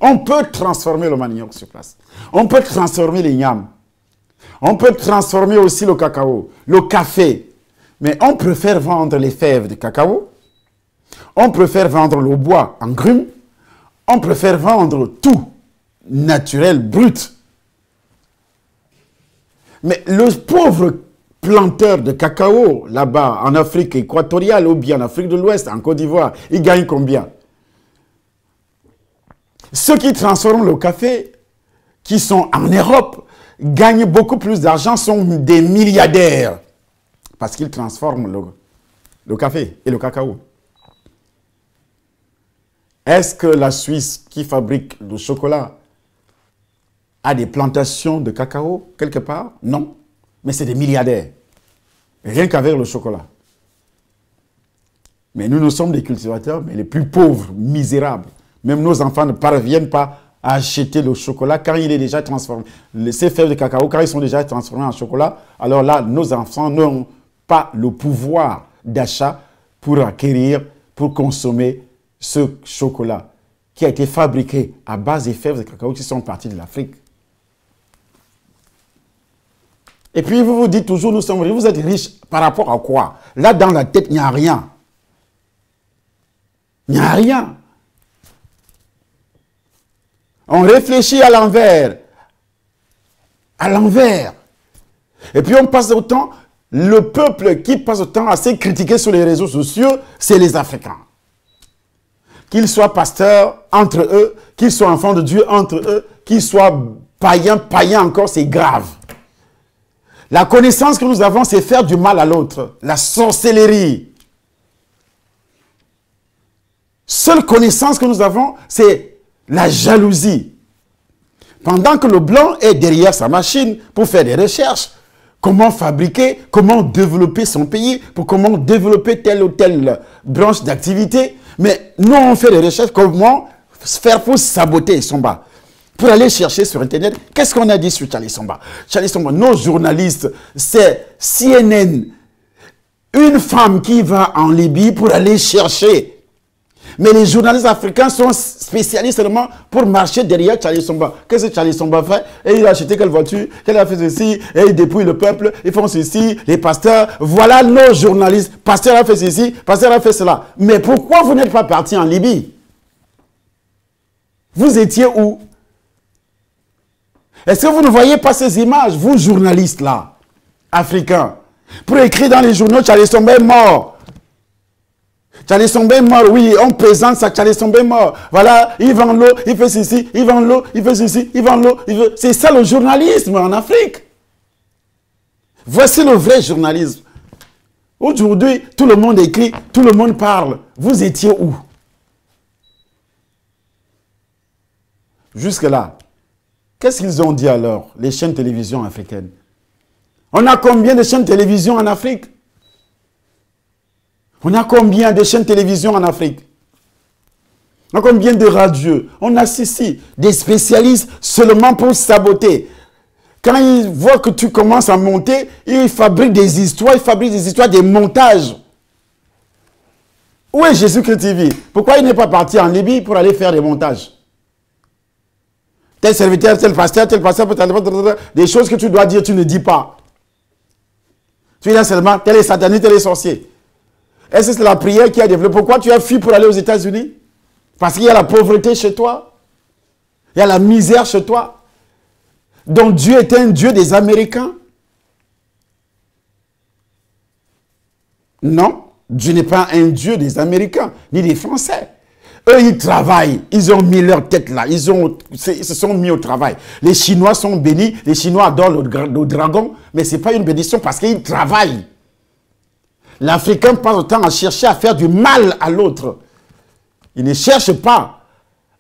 On peut transformer le manioc sur place. On peut transformer les yams. On peut transformer aussi le cacao, le café. Mais on préfère vendre les fèves de cacao. On préfère vendre le bois en grumes. On préfère vendre tout naturel, brut. Mais le pauvre planteur de cacao, là-bas, en Afrique équatoriale ou bien en Afrique de l'Ouest, en Côte d'Ivoire, il gagne combien? Ceux qui transforment le café, qui sont en Europe, gagnent beaucoup plus d'argent, sont des milliardaires. Parce qu'ils transforment le café et le cacao. Est-ce que la Suisse, qui fabrique du chocolat, a des plantations de cacao quelque part? Non. Mais c'est des milliardaires. Rien qu'avec le chocolat. Mais nous sommes des cultivateurs, mais les plus pauvres, misérables. Même nos enfants ne parviennent pas à acheter le chocolat quand il est déjà transformé. Ces fèves de cacao, quand ils sont déjà transformés en chocolat, alors là, nos enfants n'ont pas le pouvoir d'achat pour acquérir, pour consommer ce chocolat qui a été fabriqué à base des fèves de cacao qui sont parties de l'Afrique. Et puis vous vous dites toujours, nous sommes riches. Vous êtes riches par rapport à quoi? Là, dans la tête, il n'y a rien. Il n'y a rien. On réfléchit à l'envers. À l'envers. Et puis on passe au temps, le peuple qui passe au temps à se critiquer sur les réseaux sociaux, c'est les Africains. Qu'ils soient pasteurs entre eux, qu'ils soient enfants de Dieu entre eux, qu'ils soient païens encore, c'est grave. La connaissance que nous avons, c'est faire du mal à l'autre. La sorcellerie. Seule connaissance que nous avons, c'est la jalousie. Pendant que le blanc est derrière sa machine pour faire des recherches, comment fabriquer, comment développer son pays, pour comment développer telle ou telle branche d'activité. Mais nous, on fait des recherches, comment faire pour saboter Somba. Pour aller chercher sur Internet, qu'est-ce qu'on a dit sur Charlie Somba? Charlie Somba, nos journalistes, c'est CNN. Une femme qui va en Libye pour aller chercher. Mais les journalistes africains sont spécialistes seulement pour marcher derrière Charlie Somba. Qu'est-ce que Charlie Somba fait? Et il a acheté quelle voiture? Quelle a fait ceci? Et il dépouille le peuple. Ils font ceci. Les pasteurs. Voilà nos journalistes. Pasteur a fait ceci. Pasteur a fait cela. Mais pourquoi vous n'êtes pas parti en Libye? Vous étiez où? Est-ce que vous ne voyez pas ces images, vous journalistes là, africains, pour écrire dans les journaux Charlie Somba est mort? Charlie Somba est mort, oui, on présente ça, Charlie Somba est mort. Voilà, il vend l'eau, il fait ceci, il vend l'eau, il fait ceci, il vend l'eau. C'est ça le journalisme en Afrique. Voici le vrai journalisme. Aujourd'hui, tout le monde écrit, tout le monde parle. Vous étiez où? Jusque-là, qu'est-ce qu'ils ont dit alors, les chaînes de télévision africaines? On a combien de chaînes de télévision en Afrique? On a combien de chaînes de télévision en Afrique? On a combien de radios? On a ceci, des spécialistes seulement pour saboter. Quand ils voient que tu commences à monter, ils fabriquent des histoires, des montages. Où est Jésus-Christ TV? Pourquoi il n'est pas parti en Libye pour aller faire des montages? Tel serviteur, tel pasteur, des choses que tu dois dire, tu ne dis pas. Tu es là seulement, tel est sataniste, tel est sorcier. Est-ce que c'est la prière qui a développé? Pourquoi tu as fui pour aller aux États-Unis? Parce qu'il y a la pauvreté chez toi. Il y a la misère chez toi. Donc Dieu est un Dieu des Américains? Non, Dieu n'est pas un Dieu des Américains, ni des Français. Eux, ils travaillent, ils ont mis leur tête là, ils se sont mis au travail. Les Chinois sont bénis, les Chinois adorent le dragon, mais ce n'est pas une bénédiction parce qu'ils travaillent. L'Africain passe autant à chercher à faire du mal à l'autre. Il ne cherche pas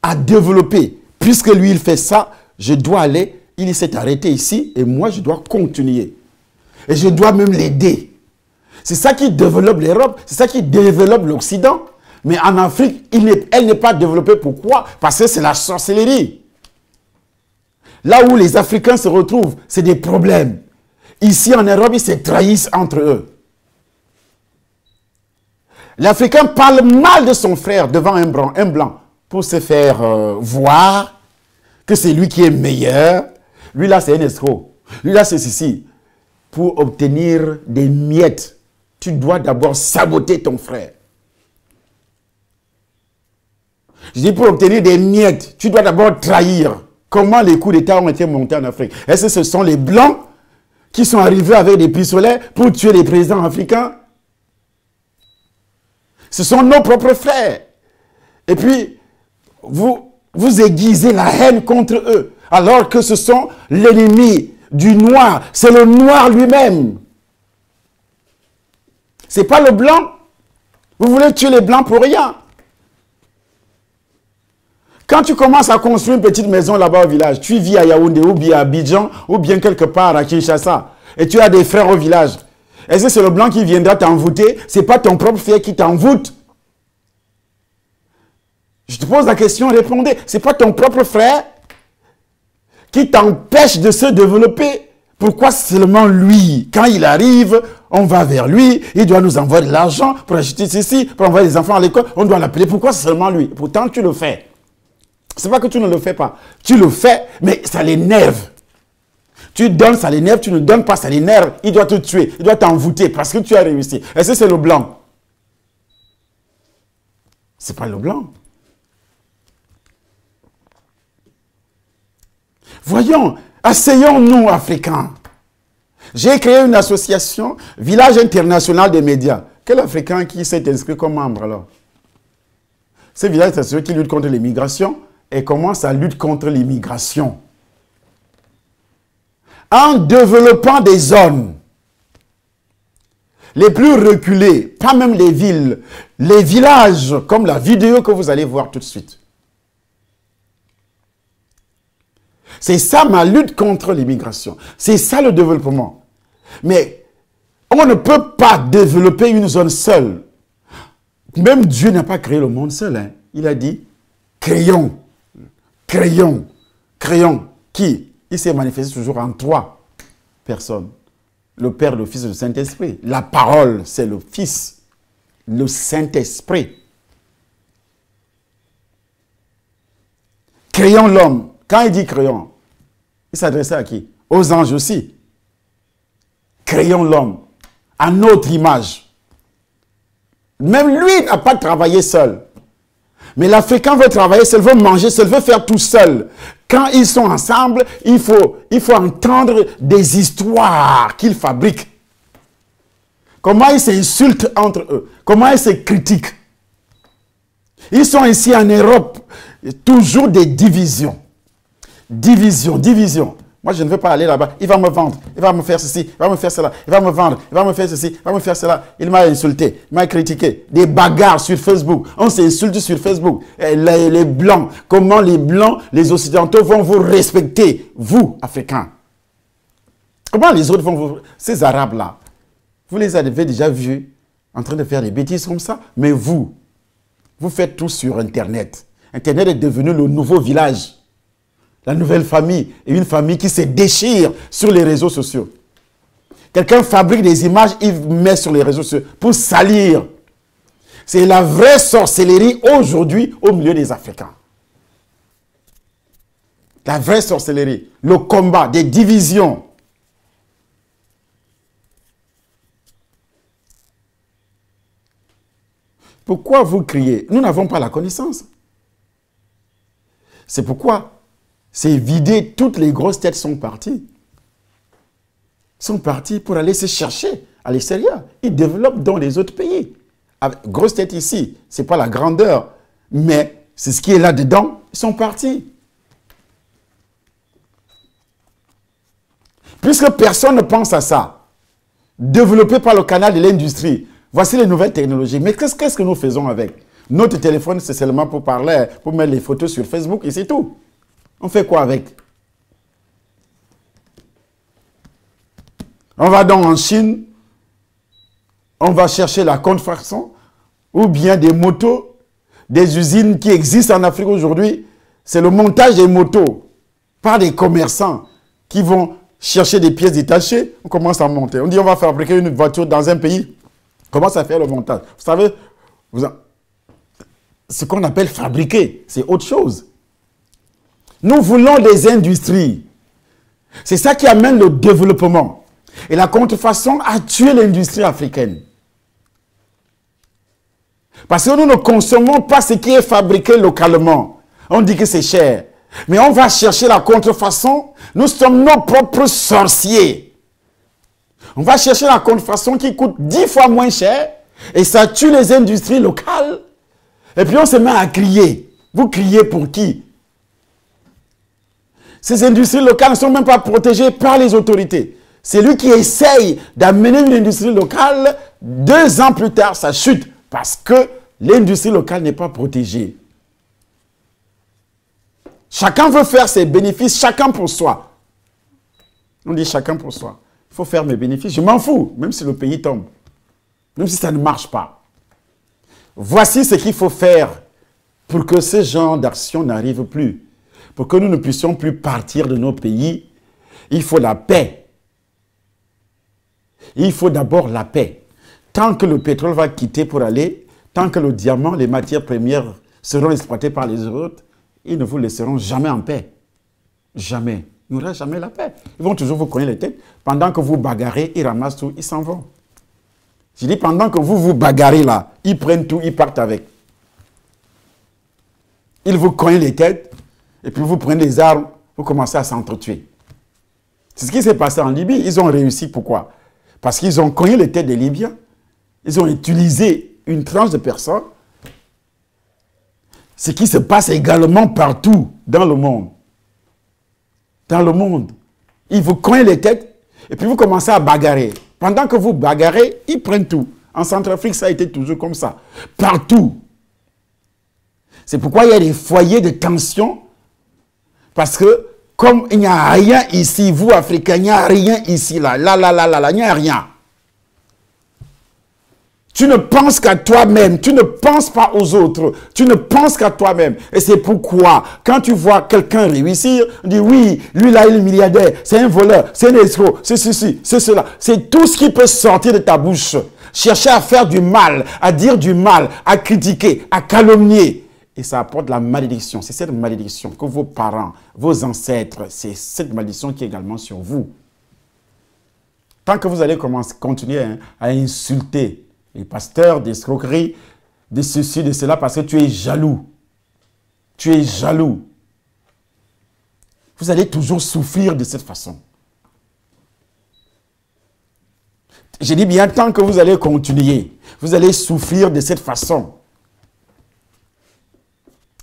à développer. Puisque lui, il fait ça, je dois aller, il s'est arrêté ici, et moi, je dois continuer. Et je dois même l'aider. C'est ça qui développe l'Europe, c'est ça qui développe l'Occident. Mais en Afrique, elle n'est pas développée. Pourquoi? Parce que c'est la sorcellerie. Là où les Africains se retrouvent, c'est des problèmes. Ici, en Europe, ils se trahissent entre eux. L'Africain parle mal de son frère devant un blanc pour se faire voir que c'est lui qui est meilleur. Lui là, c'est un escroc. Lui là, c'est ceci. Pour obtenir des miettes, tu dois d'abord saboter ton frère. Je dis pour obtenir des miettes, tu dois d'abord trahir. Comment les coups d'État ont été montés en Afrique? Est-ce que ce sont les Blancs qui sont arrivés avec des pistolets pour tuer les présidents africains? Ce sont nos propres frères. Et puis, vous aiguisez la haine contre eux, alors que ce sont l'ennemi du noir. C'est le noir lui-même. Ce n'est pas le blanc. Vous voulez tuer les blancs pour rien. Quand tu commences à construire une petite maison là-bas au village, tu vis à Yaoundé ou bien à Abidjan ou bien quelque part à Kinshasa, et tu as des frères au village. Est-ce que c'est le blanc qui viendra t'envoûter? Ce n'est pas ton propre frère qui t'envoûte. Je te pose la question, répondez. Ce n'est pas ton propre frère qui t'empêche de se développer. Pourquoi seulement lui? Quand il arrive, on va vers lui, il doit nous envoyer de l'argent pour acheter ceci, pour envoyer les enfants à l'école, on doit l'appeler. Pourquoi seulement lui? Pourtant, tu le fais. Ce n'est pas que tu ne le fais pas. Tu le fais, mais ça l'énerve. Tu donnes, ça l'énerve. Tu ne donnes pas, ça l'énerve. Il doit te tuer. Il doit t'envoûter parce que tu as réussi. Est-ce que c'est le blanc? Ce n'est pas le blanc. Voyons, asseyons-nous, Africains. J'ai créé une association, Village International des Médias. Quel Africain qui s'est inscrit comme membre alors? Ce village international qui lutte contre l'immigration et commence à lutter contre l'immigration. En développant des zones les plus reculées, pas même les villes, les villages, comme la vidéo que vous allez voir tout de suite. C'est ça ma lutte contre l'immigration. C'est ça le développement. Mais on ne peut pas développer une zone seule. Même Dieu n'a pas créé le monde seul. Hein. Il a dit, créons, créons, créons. Qui? Il s'est manifesté toujours en 3 personnes. Le Père, le Fils et le Saint-Esprit. La parole, c'est le Fils. Le Saint-Esprit. Créons l'homme. Quand il dit créons, il s'adressait à qui? Aux anges aussi. Créons l'homme à notre image. Même lui n'a pas travaillé seul. Mais l'Africain veut travailler seul, veut manger seul, veut faire tout seul. Quand ils sont ensemble, il faut entendre des histoires qu'ils fabriquent. Comment ils s'insultent entre eux. Comment ils se critiquent. Ils sont ici en Europe. Toujours des divisions. Division. Moi, je ne veux pas aller là-bas. Il va me vendre. Il va me faire ceci. Il va me faire cela. Il va me vendre. Il va me faire ceci. Il va me faire cela. Il m'a insulté. Il m'a critiqué. Des bagarres sur Facebook. On s'insulte sur Facebook. Et les Blancs. Comment les Blancs, les Occidentaux vont vous respecter, vous, Africains? Comment les autres vont vous... Ces Arabes-là, vous les avez déjà vus en train de faire des bêtises comme ça? Mais vous faites tout sur Internet. Internet est devenu le nouveau village. La nouvelle famille est une famille qui se déchire sur les réseaux sociaux. Quelqu'un fabrique des images, il met sur les réseaux sociaux pour salir. C'est la vraie sorcellerie aujourd'hui au milieu des Africains. La vraie sorcellerie, le combat, des divisions. Pourquoi vous criez? Nous n'avons pas la connaissance. C'est pourquoi c'est vidé, toutes les grosses têtes sont parties. Sont parties pour aller se chercher à l'extérieur. Ils développent dans les autres pays. Avec grosses têtes ici, ce n'est pas la grandeur, mais c'est ce qui est là-dedans, ils sont partis. Puisque personne ne pense à ça, développé par le canal de l'industrie, voici les nouvelles technologies. Mais qu'est-ce que nous faisons avec? Notre téléphone, c'est seulement pour parler, pour mettre les photos sur Facebook et c'est tout. On fait quoi avec? On va donc en Chine, on va chercher la contrefaçon, ou bien des motos, des usines qui existent en Afrique aujourd'hui. C'est le montage des motos par des commerçants qui vont chercher des pièces détachées. On commence à monter. On dit on va fabriquer une voiture dans un pays. On commence à faire le montage. Vous savez, ce qu'on appelle fabriquer, c'est autre chose. Nous voulons des industries. C'est ça qui amène le développement. Et la contrefaçon a tué l'industrie africaine. Parce que nous ne consommons pas ce qui est fabriqué localement. On dit que c'est cher. Mais on va chercher la contrefaçon. Nous sommes nos propres sorciers. On va chercher la contrefaçon qui coûte 10 fois moins cher. Et ça tue les industries locales. Et puis on se met à crier. Vous criez pour qui? Ces industries locales ne sont même pas protégées par les autorités. C'est lui qui essaye d'amener une industrie locale, 2 ans plus tard, ça chute. Parce que l'industrie locale n'est pas protégée. Chacun veut faire ses bénéfices, chacun pour soi. On dit chacun pour soi. Il faut faire mes bénéfices, je m'en fous, même si le pays tombe. Même si ça ne marche pas. Voici ce qu'il faut faire pour que ce genre d'action n'arrive plus. Pour que nous ne puissions plus partir de nos pays, il faut la paix. Il faut d'abord la paix. Tant que le pétrole va quitter pour aller, tant que le diamant, les matières premières seront exploitées par les autres, ils ne vous laisseront jamais en paix. Jamais. Il n'y aura jamais la paix. Ils vont toujours vous cogner les têtes. Pendant que vous bagarrez, ils ramassent tout, ils s'en vont. Je dis, pendant que vous vous bagarrez là, ils prennent tout, ils partent avec. Ils vous cognent les têtes, et puis vous prenez des armes, vous commencez à s'entretuer. C'est ce qui s'est passé en Libye. Ils ont réussi. Pourquoi? Parce qu'ils ont cogné les têtes des Libyens. Ils ont utilisé une tranche de personnes. Ce qui se passe également partout dans le monde. Dans le monde. Ils vous cognent les têtes, et puis vous commencez à bagarrer. Pendant que vous bagarrez, ils prennent tout. En Centrafrique, ça a été toujours comme ça. Partout. C'est pourquoi il y a des foyers de tension. Parce que, comme il n'y a rien ici, vous, Africains, il n'y a rien ici, là, il n'y a rien. Tu ne penses qu'à toi-même, tu ne penses pas aux autres, tu ne penses qu'à toi-même. Et c'est pourquoi, quand tu vois quelqu'un réussir, on dit oui, lui là, il est milliardaire, c'est un voleur, c'est un escroc, c'est ceci, c'est cela. C'est tout ce qui peut sortir de ta bouche. Chercher à faire du mal, à dire du mal, à critiquer, à calomnier. et ça apporte la malédiction. C'est cette malédiction que vos parents, vos ancêtres, c'est cette malédiction qui est également sur vous. Tant que vous allez continuer à insulter les pasteurs, des escroqueries, de ceci, de cela, parce que tu es jaloux. Tu es jaloux. Vous allez toujours souffrir de cette façon. Je dis bien, tant que vous allez continuer, vous allez souffrir de cette façon.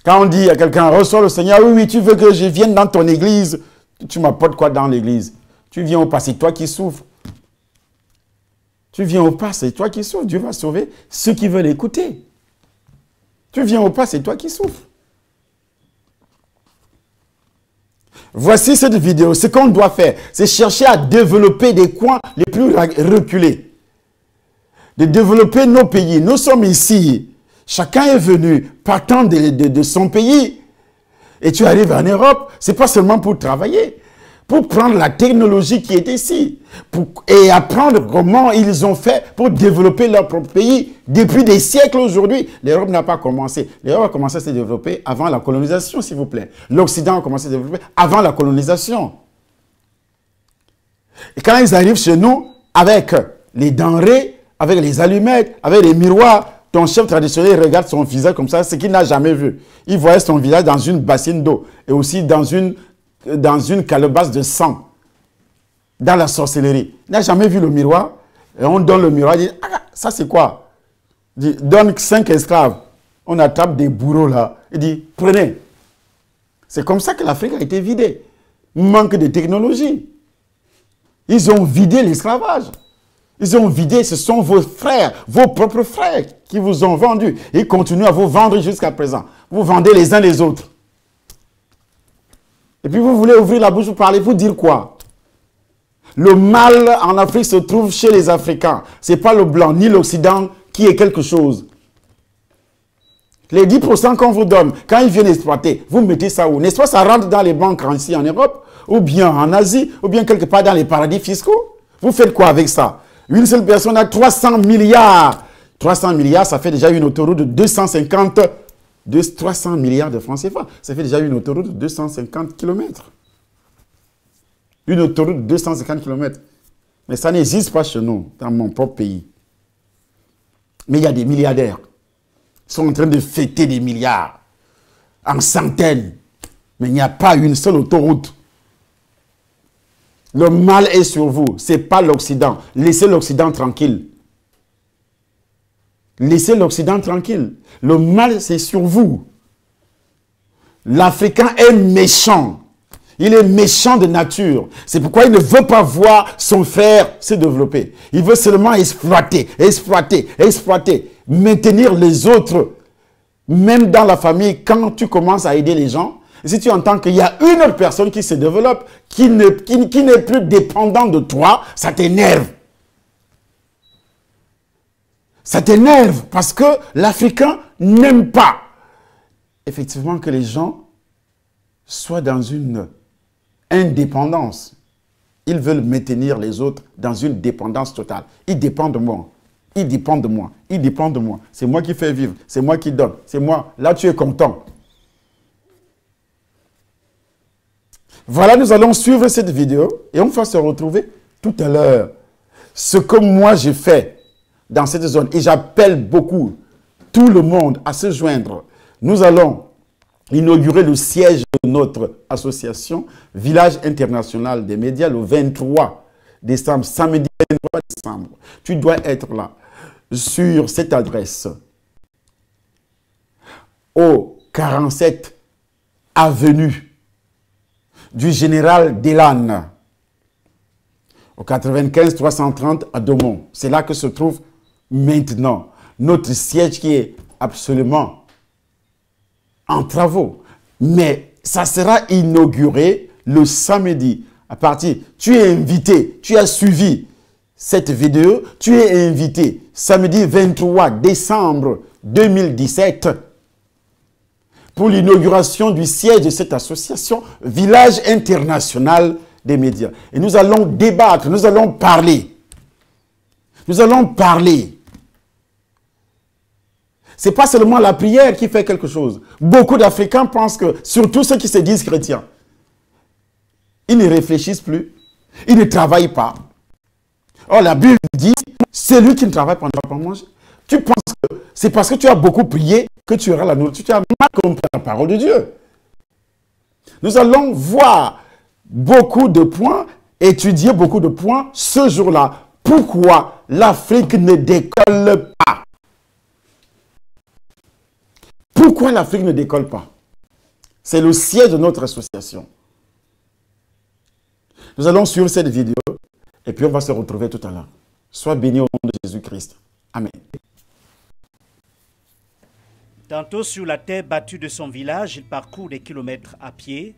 Quand on dit à quelqu'un, reçois le Seigneur, oui, oui, tu veux que je vienne dans ton église, tu m'apportes quoi dans l'église? Tu viens au pas, c'est toi qui souffres. Tu viens au pas, c'est toi qui souffres. Dieu va sauver ceux qui veulent écouter. Tu viens au pas, c'est toi qui souffres. Voici cette vidéo. Ce qu'on doit faire, c'est chercher à développer des coins les plus reculés. De développer nos pays. Nous sommes ici. Chacun est venu partant de son pays. Et tu arrives en Europe, ce n'est pas seulement pour travailler. Pour prendre la technologie qui est ici. Et apprendre comment ils ont fait pour développer leur propre pays. Depuis des siècles aujourd'hui, l'Europe n'a pas commencé. L'Europe a commencé à se développer avant la colonisation, s'il vous plaît. L'Occident a commencé à se développer avant la colonisation. Et quand ils arrivent chez nous, avec les denrées, avec les allumettes, avec les miroirs, ton chef traditionnel regarde son visage comme ça, ce qu'il n'a jamais vu. Il voyait son visage dans une bassine d'eau et aussi dans une calebasse de sang, dans la sorcellerie. Il n'a jamais vu le miroir. Et on donne le miroir, il dit, ah, ça c'est quoi? Il dit, donne 5 esclaves. On attrape des bourreaux là. Il dit, prenez. C'est comme ça que l'Afrique a été vidée. Manque de technologie. Ils ont vidé l'esclavage. Ils ont vidé, ce sont vos frères, vos propres frères qui vous ont vendu. Ils continuent à vous vendre jusqu'à présent. Vous vendez les uns les autres. Et puis vous voulez ouvrir la bouche pour parler, pour dire quoi? Le mal en Afrique se trouve chez les Africains. Ce n'est pas le blanc ni l'Occident qui est quelque chose. Les 10% qu'on vous donne, quand ils viennent exploiter, vous mettez ça où? N'est-ce pas, ça rentre dans les banques ici en Europe, ou bien en Asie, ou bien quelque part dans les paradis fiscaux? Vous faites quoi avec ça? Une seule personne a 300 milliards. 300 milliards, ça fait déjà une autoroute de 300 milliards de francs CFA. Ça fait déjà une autoroute de 250 km. Une autoroute de 250 km. Mais ça n'existe pas chez nous, dans mon propre pays. Mais il y a des milliardaires qui sont en train de fêter des milliards en centaines. Mais il n'y a pas une seule autoroute. Le mal est sur vous. Ce n'est pas l'Occident. Laissez l'Occident tranquille. Laissez l'Occident tranquille. Le mal, c'est sur vous. L'Africain est méchant. Il est méchant de nature. C'est pourquoi il ne veut pas voir son frère se développer. Il veut seulement exploiter, exploiter, exploiter. Maintenir les autres. Même dans la famille, quand tu commences à aider les gens, si tu entends qu'il y a une autre personne qui se développe, qui n'est plus dépendant de toi, ça t'énerve. Ça t'énerve parce que l'Africain n'aime pas, effectivement, que les gens soient dans une indépendance. Ils veulent maintenir les autres dans une dépendance totale. Ils dépendent de moi. Ils dépendent de moi. Ils dépendent de moi. C'est moi qui fais vivre. C'est moi qui donne. C'est moi. Là, tu es content. Voilà, nous allons suivre cette vidéo et on va se retrouver tout à l'heure. Ce que moi j'ai fait dans cette zone, et j'appelle beaucoup tout le monde à se joindre. Nous allons inaugurer le siège de notre association Village International des Médias le 23 décembre, samedi 23 décembre. Tu dois être là, sur cette adresse, au 47 avenue du général Delanne, au 95 330 à Domont. C'est là que se trouve maintenant notre siège qui est absolument en travaux. Mais ça sera inauguré le samedi. À partir, tu es invité, tu as suivi cette vidéo, tu es invité samedi 23 décembre 2017 pour l'inauguration du siège de cette association Village International des Médias. Et nous allons débattre, nous allons parler. Nous allons parler Ce n'est pas seulement la prière qui fait quelque chose. Beaucoup d'Africains pensent que, surtout ceux qui se disent chrétiens, ils ne réfléchissent plus, ils ne travaillent pas. Or, la Bible dit, celui qui ne travaille pas ne va pas manger. Tu penses que c'est parce que tu as beaucoup prié que tu auras la nourriture. Tu as mal compris la parole de Dieu. Nous allons voir beaucoup de points, étudier beaucoup de points ce jour-là. Pourquoi l'Afrique ne décolle pas? Pourquoi l'Afrique ne décolle pas? C'est le siège de notre association. Nous allons suivre cette vidéo et puis on va se retrouver tout à l'heure. Sois béni au nom de Jésus-Christ. Amen. Tantôt sur la terre battue de son village, il parcourt des kilomètres à pied.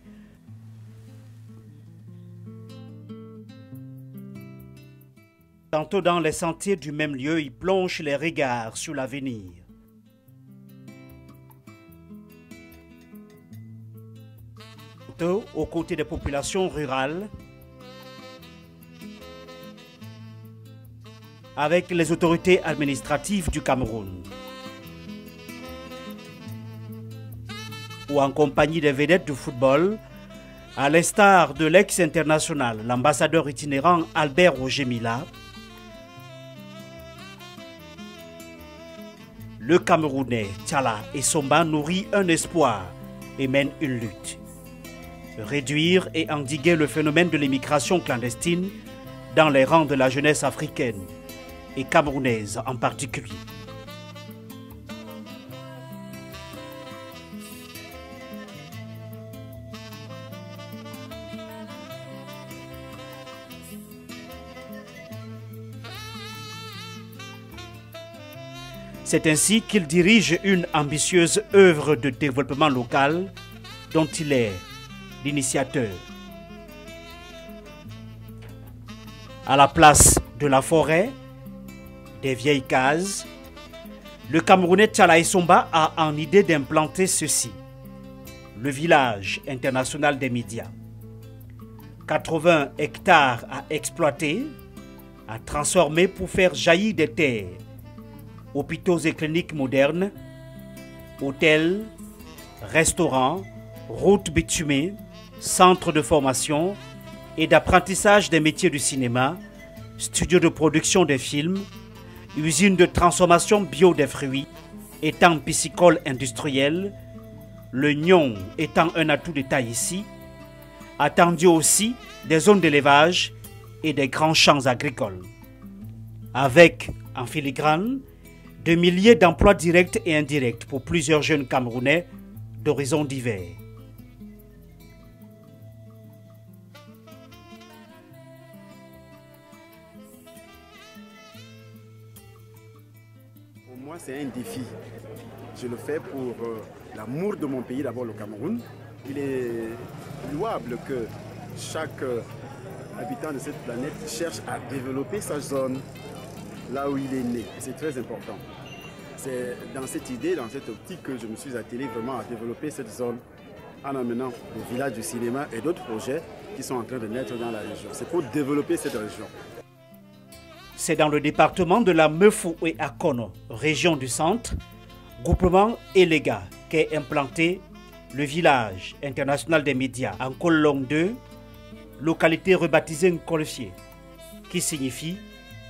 Tantôt dans les sentiers du même lieu, il plonge les regards sur l'avenir. Tantôt aux côtés des populations rurales, avec les autorités administratives du Cameroun. Ou en compagnie des vedettes du football, à l'instar de l'ex-international, l'ambassadeur itinérant Albert Roger Mila, le Camerounais Tchala Essomba nourrit un espoir et mène une lutte. Réduire et endiguer le phénomène de l'immigration clandestine dans les rangs de la jeunesse africaine et camerounaise en particulier. C'est ainsi qu'il dirige une ambitieuse œuvre de développement local dont il est l'initiateur. À la place de la forêt, des vieilles cases, le Camerounais Tchala Essomba a en idée d'implanter ceci, le village international des médias. 80 hectares à exploiter, à transformer pour faire jaillir des terres, hôpitaux et cliniques modernes, hôtels, restaurants, routes bitumées, centres de formation et d'apprentissage des métiers du cinéma, studios de production des films, usines de transformation bio des fruits, étangs piscicoles industriels, le Nyon étant un atout de taille ici, attendu aussi des zones d'élevage et des grands champs agricoles. Avec, en filigrane, de milliers d'emplois directs et indirects pour plusieurs jeunes Camerounais d'horizons divers. Pour moi, c'est un défi. Je le fais pour l'amour de mon pays, d'abord le Cameroun. Il est louable que chaque habitant de cette planète cherche à développer sa zone là où il est né. C'est très important. C'est dans cette idée, dans cette optique que je me suis attelé vraiment à développer cette zone en amenant le village du cinéma et d'autres projets qui sont en train de naître dans la région. C'est pour développer cette région. C'est dans le département de la Meufou et Akono, région du centre, groupement Elega, qu'est implanté le village international des médias en Kolong 2, localité rebaptisée Nkolfié, qui signifie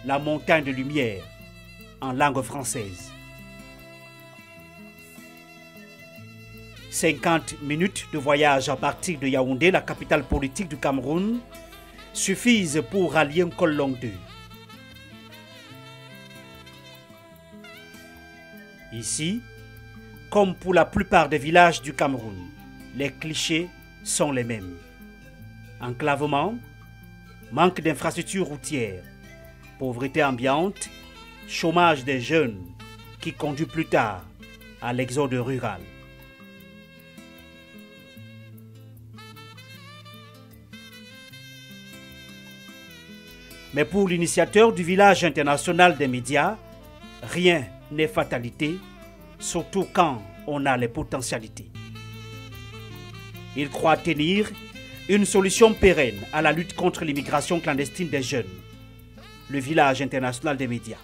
la montagne de lumière en langue française. 50 minutes de voyage à partir de Yaoundé, la capitale politique du Cameroun, suffisent pour rallier Nkolong 2. Ici, comme pour la plupart des villages du Cameroun, les clichés sont les mêmes. Enclavement, manque d'infrastructures routières, pauvreté ambiante, chômage des jeunes qui conduit plus tard à l'exode rural. Mais pour l'initiateur du village international des médias, rien n'est fatalité, surtout quand on a les potentialités. Il croit tenir une solution pérenne à la lutte contre l'immigration clandestine des jeunes. Le village international des médias.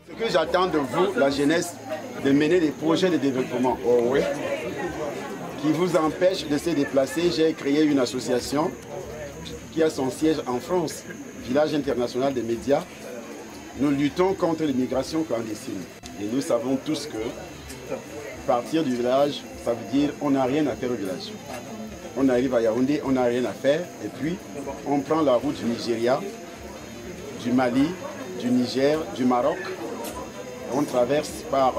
Ce que j'attends de vous, la jeunesse, de mener des projets de développement. Oh oui. Qui vous empêchent de se déplacer. J'ai créé une association qui a son siège en France, Village international des médias. Nous luttons contre l'immigration clandestine. Et nous savons tous que partir du village, ça veut dire on n'a rien à faire au village. On arrive à Yaoundé, on n'a rien à faire. Et puis, on prend la route du Nigeria, du Mali, du Niger, du Maroc. On traverse par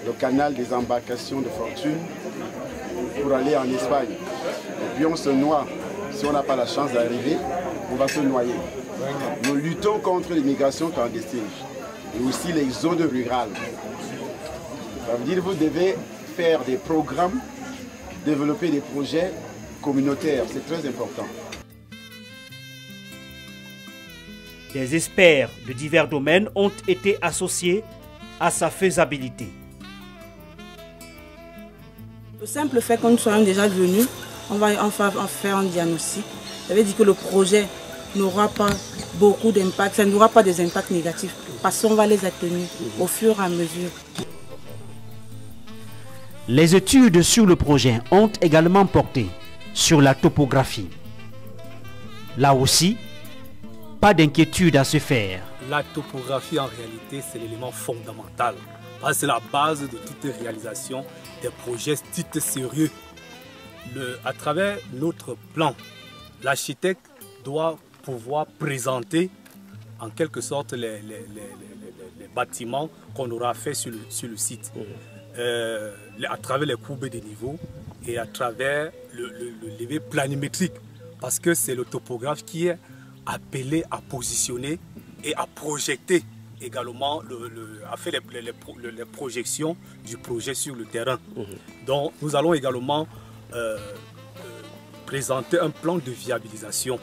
le canal des embarcations de fortune pour aller en Espagne. Et puis on se noie. Si on n'a pas la chance d'arriver, on va se noyer. Nous luttons contre l'immigration clandestine et aussi les zones rurales. Ça veut dire que vous devez faire des programmes, développer des projets communautaires. C'est très important. Des experts de divers domaines ont été associés à sa faisabilité. Le simple fait que nous soyons déjà venus, on va faire un diagnostic. Ça veut dire que le projet n'aura pas beaucoup d'impact, ça n'aura pas des impacts négatifs parce qu'on va les atténuer au fur et à mesure. Les études sur le projet ont également porté sur la topographie. Là aussi, pas d'inquiétude à se faire. La topographie, en réalité, c'est l'élément fondamental. Parce que c'est la base de toute réalisation des projets dits sérieux. À travers notre plan, l'architecte doit pouvoir présenter en quelque sorte les bâtiments qu'on aura fait sur le site. À travers les courbes des niveaux et à travers le levé planimétrique. Parce que c'est le topographe qui est appelé à positionner et à projeter également, à faire les projections du projet sur le terrain. Donc nous allons également présenter un plan de viabilisation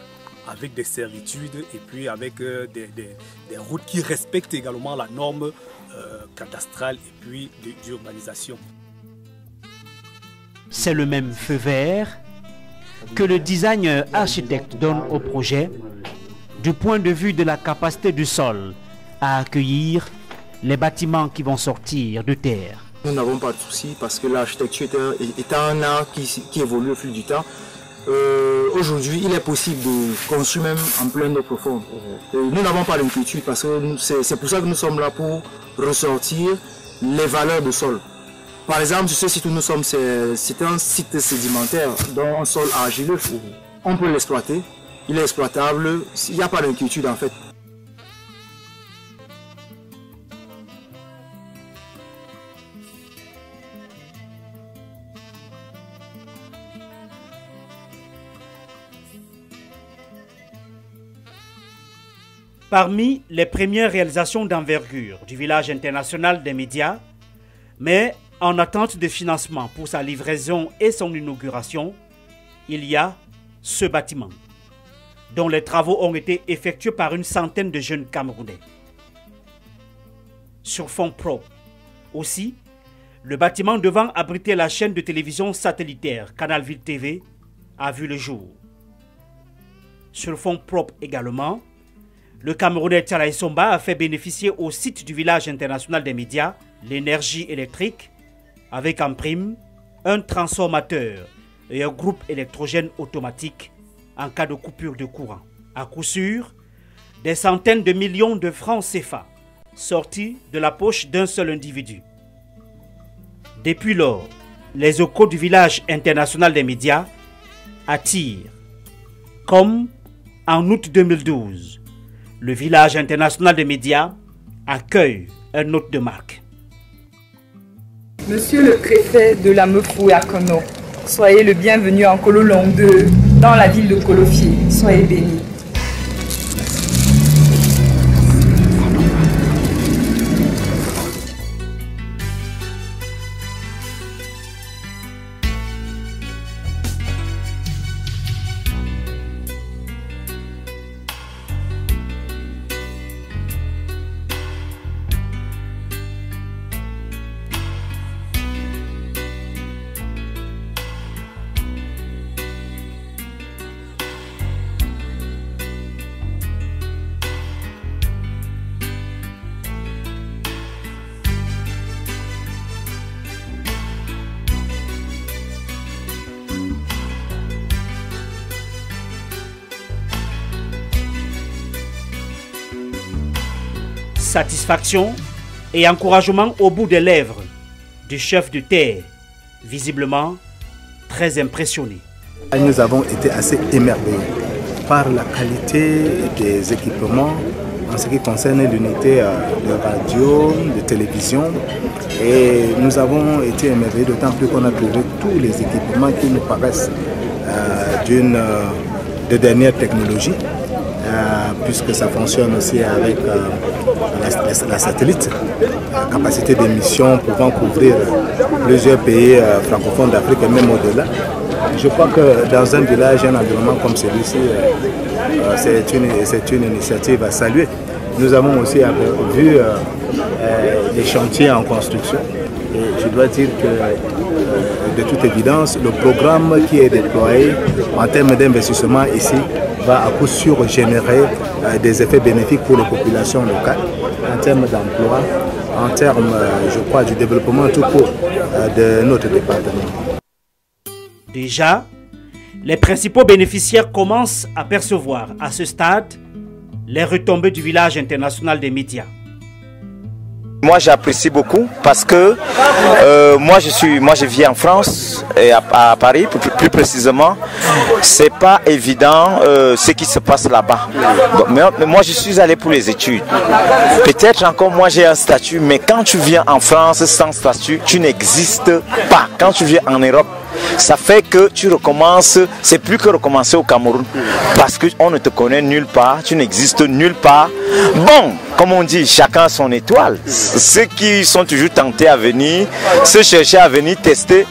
avec des servitudes et puis avec des routes qui respectent également la norme cadastrale et puis d'urbanisation. C'est le même feu vert que le design architecte donne au projet du point de vue de la capacité du sol à accueillir les bâtiments qui vont sortir de terre. Nous n'avons pas de soucis parce que l'architecture est un art qui évolue au fil du temps. Aujourd'hui, il est possible de construire même en pleine eau profonde. Nous n'avons pas d'inquiétude parce que c'est pour ça que nous sommes là pour ressortir les valeurs du sol. Par exemple, sur ce site où nous sommes, c'est un site sédimentaire, donc un sol argileux. On peut l'exploiter, il est exploitable, il n'y a pas d'inquiétude en fait. Parmi les premières réalisations d'envergure du village international des médias, mais en attente de financement pour sa livraison et son inauguration, il y a ce bâtiment, dont les travaux ont été effectués par une centaine de jeunes Camerounais. Sur fond propre, aussi, le bâtiment devant abriter la chaîne de télévision satellitaire Canal Ville TV a vu le jour. Sur fond propre également, le Camerounais Tchalaï Somba a fait bénéficier au site du village international des médias l'énergie électrique avec en prime un transformateur et un groupe électrogène automatique en cas de coupure de courant. À coup sûr, des centaines de millions de francs CFA sortis de la poche d'un seul individu. Depuis lors, les échos du village international des médias attirent, comme en août 2012, le village international des médias accueille un hôte de marque. Monsieur le préfet de la Mefou et Akono, soyez le bienvenu en Kololong 2, dans la ville de Kolofié. Soyez bénis. satisfaction et encouragement au bout des lèvres du chef de terre, visiblement très impressionné. Nous avons été assez émerveillés par la qualité des équipements en ce qui concerne l'unité de radio, de télévision. Et nous avons été émerveillés d'autant plus qu'on a trouvé tous les équipements qui nous paraissent de dernière technologie, puisque ça fonctionne aussi avec la satellite, capacité d'émission pouvant couvrir plusieurs pays francophones d'Afrique et même au-delà. Je crois que dans un village, un environnement comme celui-ci, c'est une initiative à saluer. Nous avons aussi vu les chantiers en construction. Et je dois dire que, de toute évidence, le programme qui est déployé en termes d'investissement ici va à coup sûr générer des effets bénéfiques pour les populations locales, en termes d'emploi, en termes, je crois, du développement tout court de notre département. Déjà, les principaux bénéficiaires commencent à percevoir à ce stade les retombées du village international des médias. Moi j'apprécie beaucoup parce que moi je vis en France et à Paris plus précisément. C'est pas évident ce qui se passe là-bas. Mais moi je suis allé pour les études. Peut-être encore moi j'ai un statut, mais quand tu viens en France sans statut, tu n'existes pas. Quand tu viens en Europe, ça fait que tu recommences, c'est plus que recommencer au Cameroun, parce qu'on ne te connaît nulle part, tu n'existes nulle part. Bon, comme on dit, chacun a son étoile. Ceux qui sont toujours tentés à venir, se chercher à venir tester,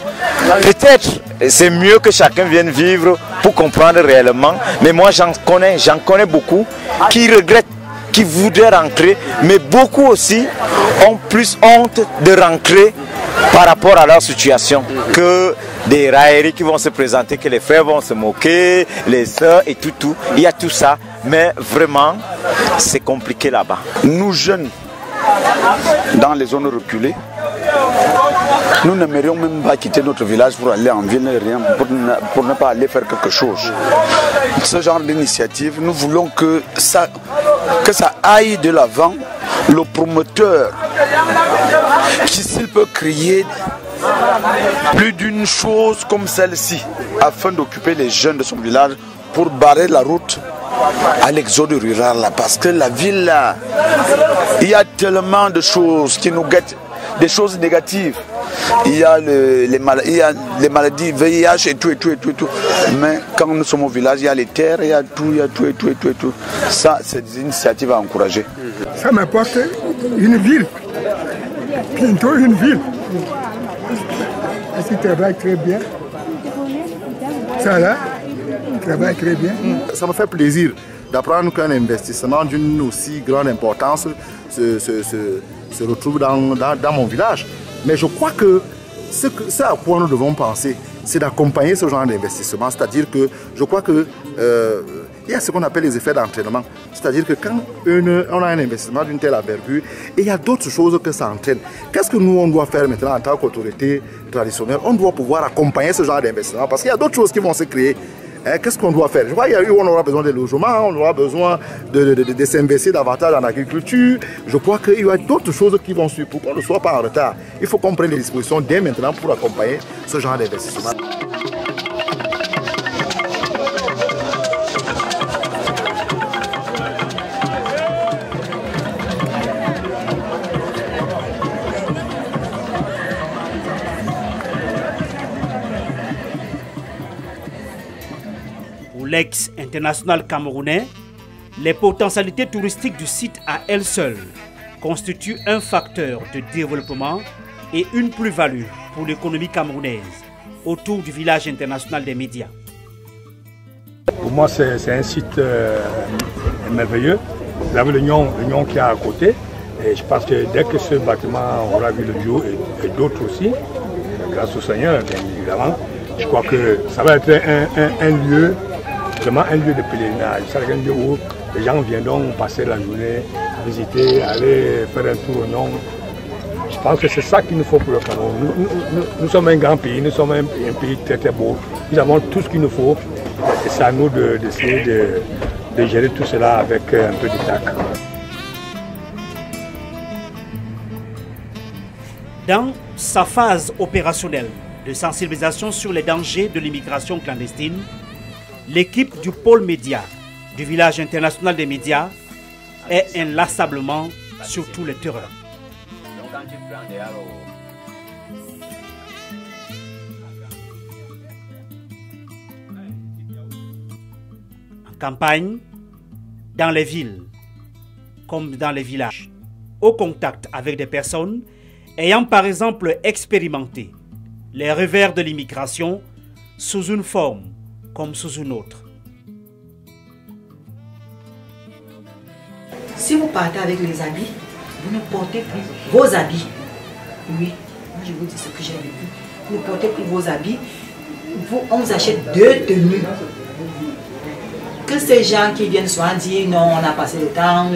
peut-être c'est mieux que chacun vienne vivre pour comprendre réellement. Mais moi j'en connais beaucoup qui regrettent, qui voudraient rentrer, mais beaucoup aussi ont plus honte de rentrer par rapport à leur situation, que des railleries qui vont se présenter, que les frères vont se moquer, les sœurs et tout. Il y a tout ça, mais vraiment, c'est compliqué là-bas. Nous jeunes, dans les zones reculées, nous n'aimerions même pas quitter notre village pour aller en ville, rien, pour ne pas aller faire quelque chose. Ce genre d'initiative, nous voulons que ça aille de l'avant. Le promoteur, qui s'il peut créer plus d'une chose comme celle-ci, afin d'occuper les jeunes de son village pour barrer la route à l'exode rural là, parce que la ville là, il y a tellement de choses qui nous guettent, des choses négatives. Il y a les maladies VIH et tout. Mais quand nous sommes au village, il y a les terres, il y a tout. Ça, c'est des initiatives à encourager. Ça m'apporte une ville, bientôt une ville. Est-ce qu'il travaille très bien? Ça là, il travaille très bien. Ça me fait plaisir d'apprendre qu'un investissement d'une aussi grande importance se retrouve dans mon village. Mais je crois que ce à quoi nous devons penser, c'est d'accompagner ce genre d'investissement. C'est-à-dire que je crois que il y a ce qu'on appelle les effets d'entraînement. C'est-à-dire que quand on a un investissement d'une telle envergure, et il y a d'autres choses que ça entraîne. Qu'est-ce que nous, on doit faire maintenant en tant qu'autorité traditionnelle? On doit pouvoir accompagner ce genre d'investissement parce qu'il y a d'autres choses qui vont se créer. Qu'est-ce qu'on doit faire? Je crois qu'on aura besoin de logements, on aura besoin de s'investir davantage en agriculture. Je crois qu'il y a d'autres choses qui vont suivre pour qu'on ne soit pas en retard. Il faut qu'on prenne les dispositions dès maintenant pour accompagner ce genre d'investissement. L'ex-international camerounais, les potentialités touristiques du site à elles seules constituent un facteur de développement et une plus-value pour l'économie camerounaise autour du village international des médias. Pour moi, c'est un site merveilleux. Vous avez le Nyon qui est à côté. Et je pense que dès que ce bâtiment aura vu le jour et d'autres aussi, grâce au Seigneur, bien évidemment, je crois que ça va être un lieu, vraiment un lieu de pèlerinage. C'est un lieu où les gens viendront passer la journée, visiter, aller faire un tour au Nyon. Je pense que c'est ça qu'il nous faut pour le Cameroun. Nous sommes un grand pays, nous sommes un pays très très beau. Nous avons tout ce qu'il nous faut. Et c'est à nous d'essayer de gérer tout cela avec un peu de tact. Dans sa phase opérationnelle de sensibilisation sur les dangers de l'immigration clandestine, l'équipe du pôle média du village international des médias est inlassablement sur tous les terrains. En campagne, dans les villes, comme dans les villages, au contact avec des personnes ayant par exemple expérimenté les revers de l'immigration sous une forme comme sous une autre. Si vous partez avec les habits, vous ne portez plus vos habits. Oui, moi je vous dis ce que j'ai vécu. Vous ne portez plus vos habits. On vous achète 2 tenues. Que ces gens qui viennent souvent dire non, on a passé le temps,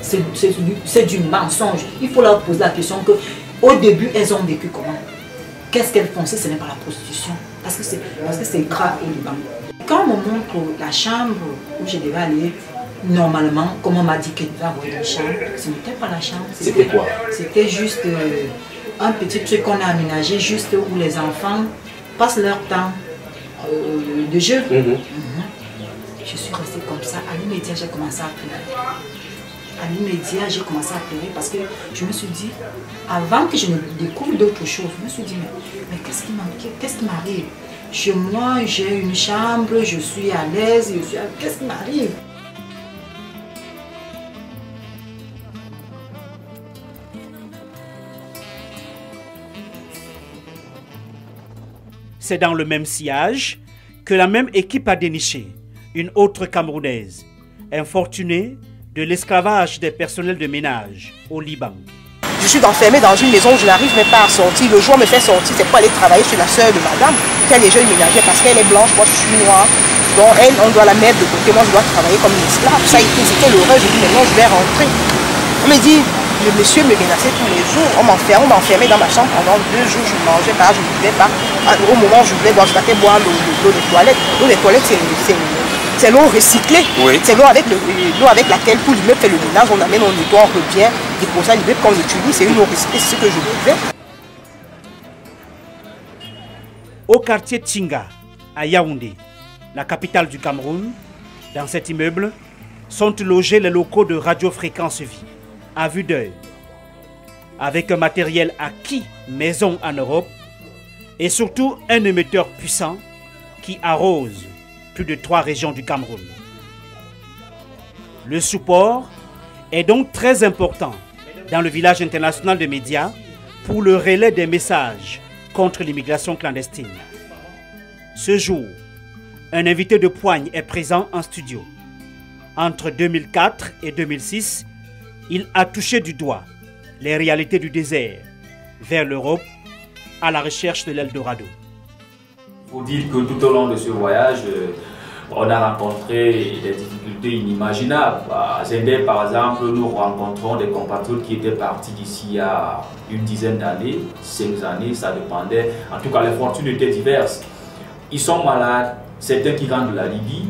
c'est du mensonge. Il faut leur poser la question que au début, elles ont vécu comment? Qu'est-ce qu'elles font si ce n'est pas la prostitution? Parce que c'est grave au Liban. Quand on me montre la chambre où je devais aller, normalement, comme on m'a dit qu'il devait avoir une chambre, ce n'était pas la chambre. C'était quoi? C'était juste un petit truc qu'on a aménagé, juste où les enfants passent leur temps de jeu. Je suis restée comme ça. À l'immédiat, j'ai commencé à pleurer. À l'immédiat, j'ai commencé à pleurer parce que je me suis dit, avant que je ne découvre d'autres choses, je me suis dit, mais qu'est-ce qui m'arrive? Chez moi, j'ai une chambre, je suis à l'aise, qu'est-ce qui m'arrive? C'est dans le même sillage que la même équipe a déniché une autre Camerounaise, infortunée de l'esclavage des personnels de ménage au Liban. Je suis enfermée dans une maison, je n'arrive même pas à sortir. Le jour me fait sortir, c'est pour aller travailler chez la sœur de madame, qui a déjà une ménagère parce qu'elle est blanche, moi je suis noire. Donc elle, on doit la mettre de côté, moi je dois travailler comme une esclave. Ça a été, c'était l'horreur, je dis maintenant je vais rentrer. On me dit, le monsieur me menaçait tous les jours, on m'enfermait dans ma chambre pendant 2 jours, je ne mangeais pas, je ne buvais pas. Au moment où je voulais boire, je partais boire l'eau des toilettes. L'eau des toilettes, c'est l'eau recyclée. Oui. C'est l'eau avec laquelle tout l'immeuble fait le ménage, on amène, on nettoie, on revient, dépose ça, l'immeuble qu'on utilise, c'est une eau recyclée, c'est ce que je buvais. Au quartier Tchinga, à Yaoundé, la capitale du Cameroun, dans cet immeuble, sont logés les locaux de Radio Fréquence Vie, à vue d'œil, avec un matériel acquis maison en Europe et surtout un émetteur puissant qui arrose plus de 3 régions du Cameroun. Le support est donc très important dans le village international de médias pour le relais des messages contre l'immigration clandestine. Ce jour, un invité de poigne est présent en studio. Entre 2004 et 2006, il a touché du doigt les réalités du désert vers l'Europe à la recherche de l'Eldorado. Il faut dire que tout au long de ce voyage, on a rencontré des difficultés inimaginables. À Zender, par exemple, nous rencontrons des compatriotes qui étaient partis d'ici il y a une dizaine d'années, 5 années, ça dépendait. En tout cas, les fortunes étaient diverses. Ils sont malades, certains qui rentrent de la Libye,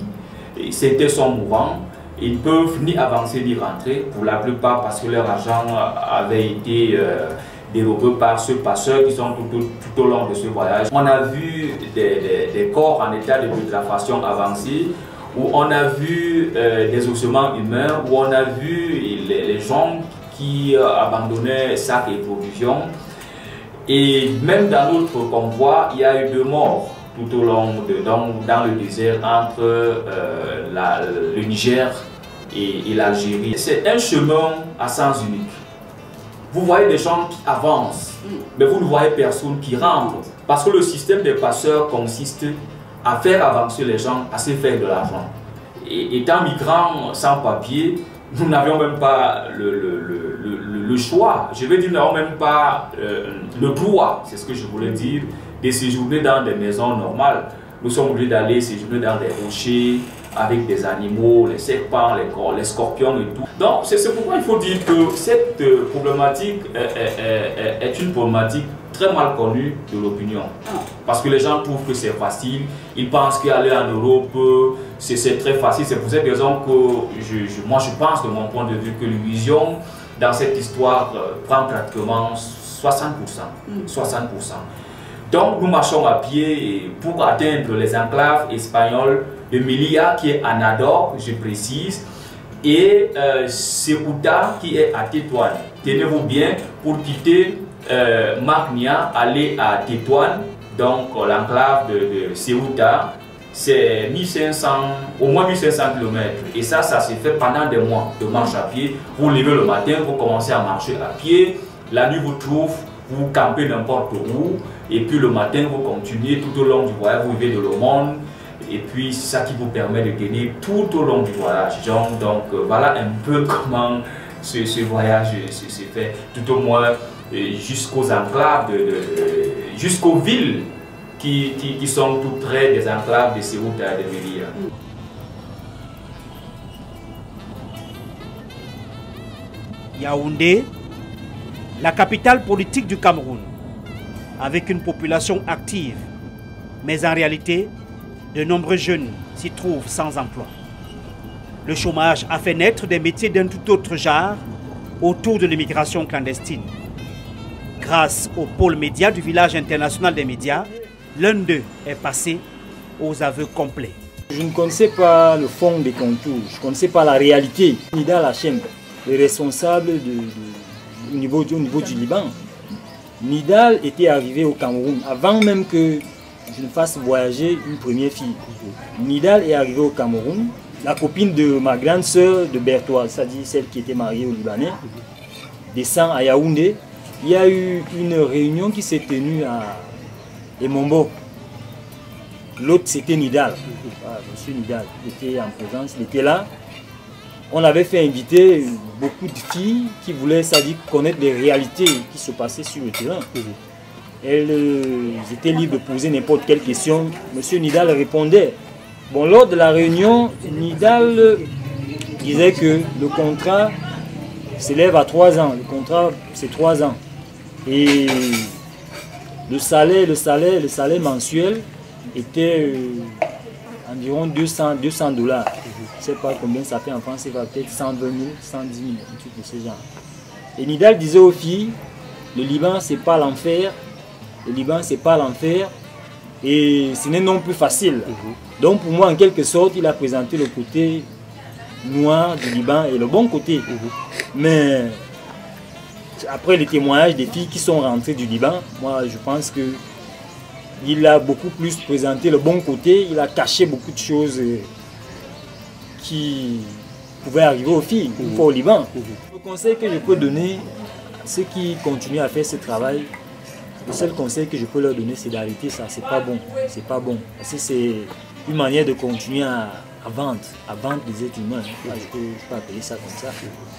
et certains sont mourants. Ils ne peuvent ni avancer ni rentrer, pour la plupart parce que leur argent avait été dérobé par ceux passeurs qui sont tout au long de ce voyage. On a vu des corps en état de putréfaction avancée, où on a vu des ossements humains, où on a vu les gens qui abandonnaient sacs et provisions. Et même dans notre convoi, il y a eu 2 morts tout au long dans le désert entre le Niger et l'Algérie. C'est un chemin à sens unique. Vous voyez des gens qui avancent, mais vous ne voyez personne qui rentre. Parce que le système des passeurs consiste à faire avancer les gens, à se faire de l'argent. Et étant migrants sans papier, nous n'avions même pas le choix. Je veux dire, nous n'avons même pas le droit, c'est ce que je voulais dire, de séjourner dans des maisons normales. Nous sommes obligés d'aller séjourner dans des rochers, avec des animaux, les serpents, les scorpions et tout. Donc c'est pourquoi il faut dire que cette problématique est une problématique très mal connue de l'opinion. Parce que les gens trouvent que c'est facile, ils pensent qu'aller en Europe, c'est très facile. C'est pour cette raison que moi je pense de mon point de vue que l'illusion dans cette histoire prend pratiquement 60%. Donc nous marchons à pied pour atteindre les enclaves espagnoles de Melilla qui est à Nador, je précise, et Ceuta qui est à Tétouan. Tenez-vous bien, pour quitter Magnia, aller à Tétouan, donc l'enclave de Ceuta, c'est au moins 1500 km. Et ça se fait pendant des mois de marche à pied. Vous levez le matin, vous commencez à marcher à pied. La nuit vous trouve, vous campez n'importe où. Et puis le matin, vous continuez tout au long du voyage, vous vivez de le monde. Et puis c'est ça qui vous permet de tenir tout au long du voyage. Donc voilà un peu comment ce voyage se fait. Tout au moins jusqu'aux enclaves, jusqu'aux villes qui sont tout près des enclaves de Ceuta et de Melilla. Yaoundé, la capitale politique du Cameroun, avec une population active, mais en réalité, de nombreux jeunes s'y trouvent sans emploi. Le chômage a fait naître des métiers d'un tout autre genre autour de l'immigration clandestine. Grâce au pôle média du village international des médias, l'un d'eux est passé aux aveux complets. Je ne connaissais pas le fond des contours, je ne connaissais pas la réalité. Nidal Hachem, le responsable au niveau du Liban. Nidal était arrivé au Cameroun avant même que je ne fasse voyager une première fille. Nidal est arrivé au Cameroun, la copine de ma grande sœur de Berthois, c'est-à-dire celle qui était mariée au Libanais, descend à Yaoundé. Il y a eu une réunion qui s'est tenue à Mombo. L'autre c'était Nidal. Monsieur Nidal était en présence, il était là. On avait fait inviter beaucoup de filles qui voulaient, c'est-à-dire connaître les réalités qui se passaient sur le terrain. Elles étaient libres de poser n'importe quelle question. Monsieur Nidal répondait. Bon, lors de la réunion, Nidal disait que le contrat s'élève à 3 ans. Le contrat, c'est 3 ans. Et le salaire mensuel était environ 200 $. Je ne sais pas combien ça fait en France, c'est peut-être 120 000, 110 000, un truc de ce genre. Et Nidal disait aux filles, le Liban, c'est pas l'enfer. Le Liban, c'est pas l'enfer. Et ce n'est non plus facile. Donc pour moi, en quelque sorte, il a présenté le côté noir du Liban et le bon côté. Mais après les témoignages des filles qui sont rentrées du Liban, moi je pense qu'il a beaucoup plus présenté le bon côté. Il a caché beaucoup de choses qui pouvaient arriver aux filles, une fois au Liban. Le conseil que je peux donner à ceux qui continuent à faire ce travail, le seul conseil que je peux leur donner, c'est d'arrêter ça. C'est pas bon. C'est pas bon. Parce que c'est une manière de continuer à vendre des êtres humains. Je peux appeler ça comme ça.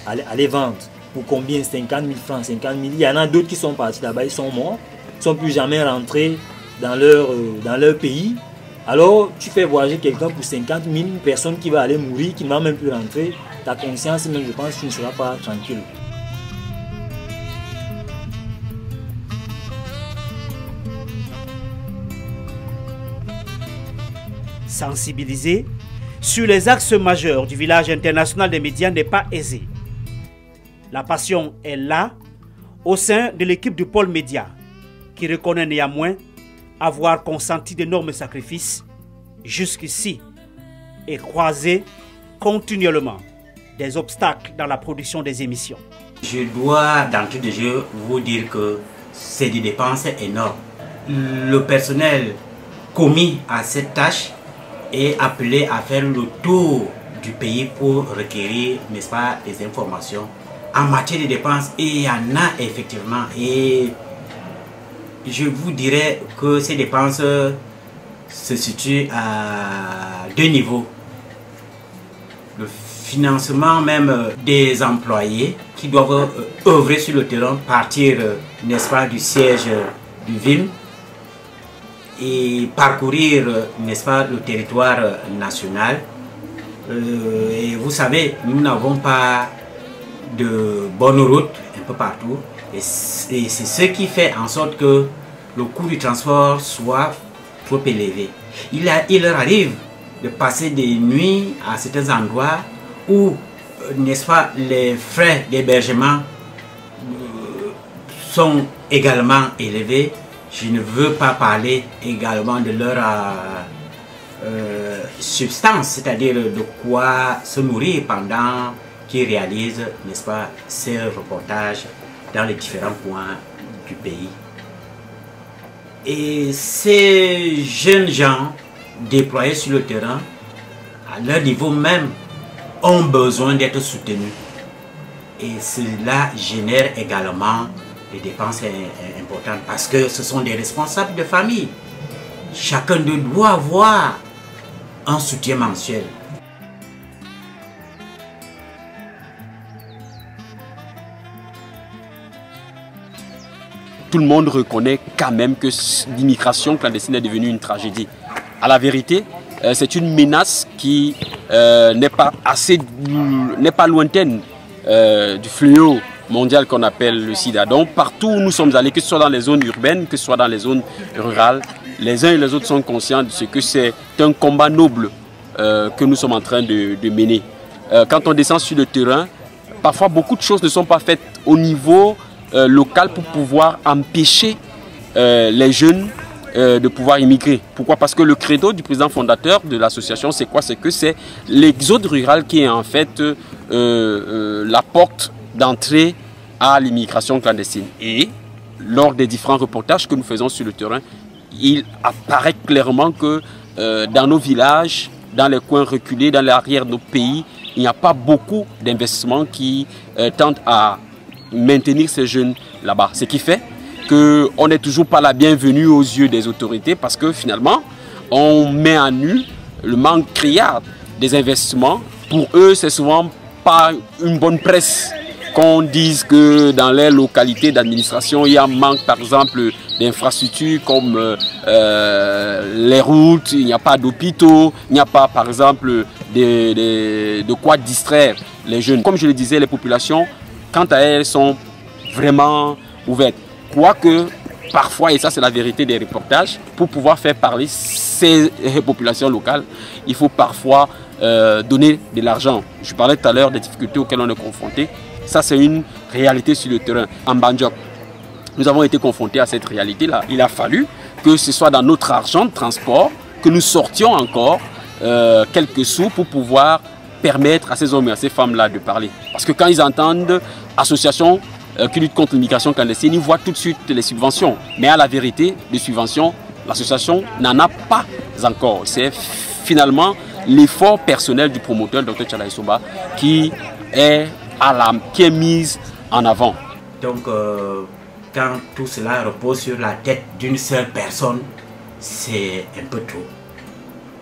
Aller vendre. Pour combien? 50 000 francs, 50 000. Il y en a d'autres qui sont partis là-bas, ils sont morts. Ils ne sont plus jamais rentrés dans leur pays. Alors, tu fais voyager quelqu'un pour 50 000, une personne qui va aller mourir, qui ne va même plus rentrer. Ta conscience, même, je pense, tu ne seras pas tranquille. Sensibiliser sur les axes majeurs du village international des médias n'est pas aisé. La passion est là, au sein de l'équipe du pôle média, qui reconnaît néanmoins avoir consenti d'énormes sacrifices jusqu'ici et croisé continuellement des obstacles dans la production des émissions. Je dois d'entrée de jeu vous dire que c'est des dépenses énormes. Le personnel commis à cette tâche est appelé à faire le tour du pays pour requérir, n'est-ce pas, des informations en matière de dépenses. Et il y en a effectivement. Et je vous dirais que ces dépenses se situent à 2 niveaux. Le financement même des employés qui doivent œuvrer sur le terrain, partir, n'est-ce pas, du siège du VIM et parcourir, n'est-ce pas, le territoire national. Et vous savez, nous n'avons pas de bonnes routes un peu partout. Et c'est ce qui fait en sorte que le coût du transport soit trop élevé. Il leur arrive de passer des nuits à certains endroits où, n'est-ce pas, les frais d'hébergement sont également élevés. Je ne veux pas parler également de leur substance, c'est-à-dire de quoi se nourrir pendant qu'ils réalisent, n'est-ce pas, ces reportages dans les différents coins du pays. Et ces jeunes gens déployés sur le terrain, à leur niveau même, ont besoin d'être soutenus. Et cela génère également des dépenses importantes parce que ce sont des responsables de famille. Chacun d'eux doit avoir un soutien mensuel. Tout le monde reconnaît quand même que l'immigration clandestine est devenue une tragédie. À la vérité, c'est une menace qui n'est pas lointaine du fléau mondial qu'on appelle le sida. Donc partout où nous sommes allés, que ce soit dans les zones urbaines, que ce soit dans les zones rurales, les uns et les autres sont conscients de ce que c'est un combat noble que nous sommes en train de mener. Quand on descend sur le terrain, parfois beaucoup de choses ne sont pas faites au niveau local pour pouvoir empêcher les jeunes de pouvoir immigrer. Pourquoi? Parce que le credo du président fondateur de l'association, c'est quoi? C'est que c'est l'exode rural qui est en fait la porte d'entrée à l'immigration clandestine. Et lors des différents reportages que nous faisons sur le terrain, il apparaît clairement que dans nos villages, dans les coins reculés, dans l'arrière de nos pays, il n'y a pas beaucoup d'investissements qui tentent à maintenir ces jeunes là-bas. Ce qui fait qu'on n'est toujours pas la bienvenue aux yeux des autorités parce que finalement, on met à nu le manque criard des investissements. Pour eux, c'est souvent pas une bonne presse qu'on dise que dans les localités d'administration, il y a un manque par exemple d'infrastructures comme les routes, il n'y a pas d'hôpitaux, il n'y a pas par exemple de quoi distraire les jeunes. Comme je le disais, les populations, quant à elles, sont vraiment ouvertes. Quoique, parfois, et ça c'est la vérité des reportages, pour pouvoir faire parler ces populations locales, il faut parfois donner de l'argent. Je parlais tout à l'heure des difficultés auxquelles on est confronté. Ça, c'est une réalité sur le terrain. En Banjok, nous avons été confrontés à cette réalité-là. Il a fallu que ce soit dans notre argent de transport que nous sortions encore quelques sous pour pouvoir permettre à ces hommes et à ces femmes-là de parler. Parce que quand ils entendent association qui lutte contre l'immigration clandestine, ils voient tout de suite les subventions. Mais à la vérité, les subventions, l'association n'en a pas encore. C'est finalement l'effort personnel du promoteur, Dr Tchala Issoba, qui est mise en avant. Donc, quand tout cela repose sur la tête d'une seule personne, c'est un peu trop.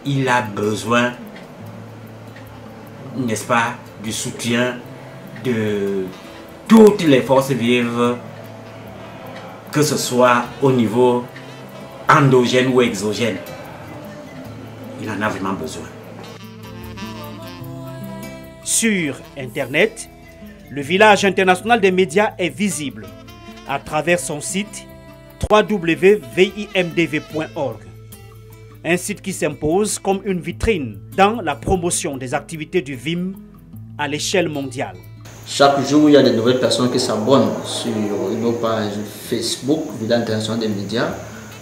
Il a besoin, n'est-ce pas, du soutien de toutes les forces vives, que ce soit au niveau endogène ou exogène. Il en a vraiment besoin. Sur Internet, le village international des médias est visible à travers son site www.vimdv.org. Un site qui s'impose comme une vitrine dans la promotion des activités du VIM à l'échelle mondiale. Chaque jour, il y a de nouvelles personnes qui s'abonnent sur nos pages Facebook, Village international des médias,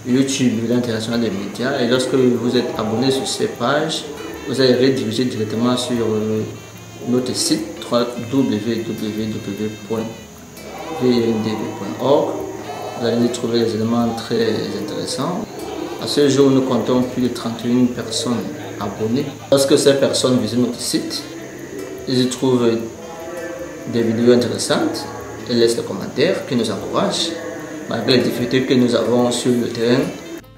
YouTube, Village international des médias. Et lorsque vous êtes abonné sur ces pages, vous allez rediriger directement sur notre site www.vimdv.org. Vous allez y trouver des éléments très intéressants. À ce jour, nous comptons plus de 31 personnes abonnées. Lorsque ces personnes visitent notre site, ils y trouvent des vidéos intéressantes et laissent des commentaires qui nous encouragent, malgré les difficultés que nous avons sur le terrain.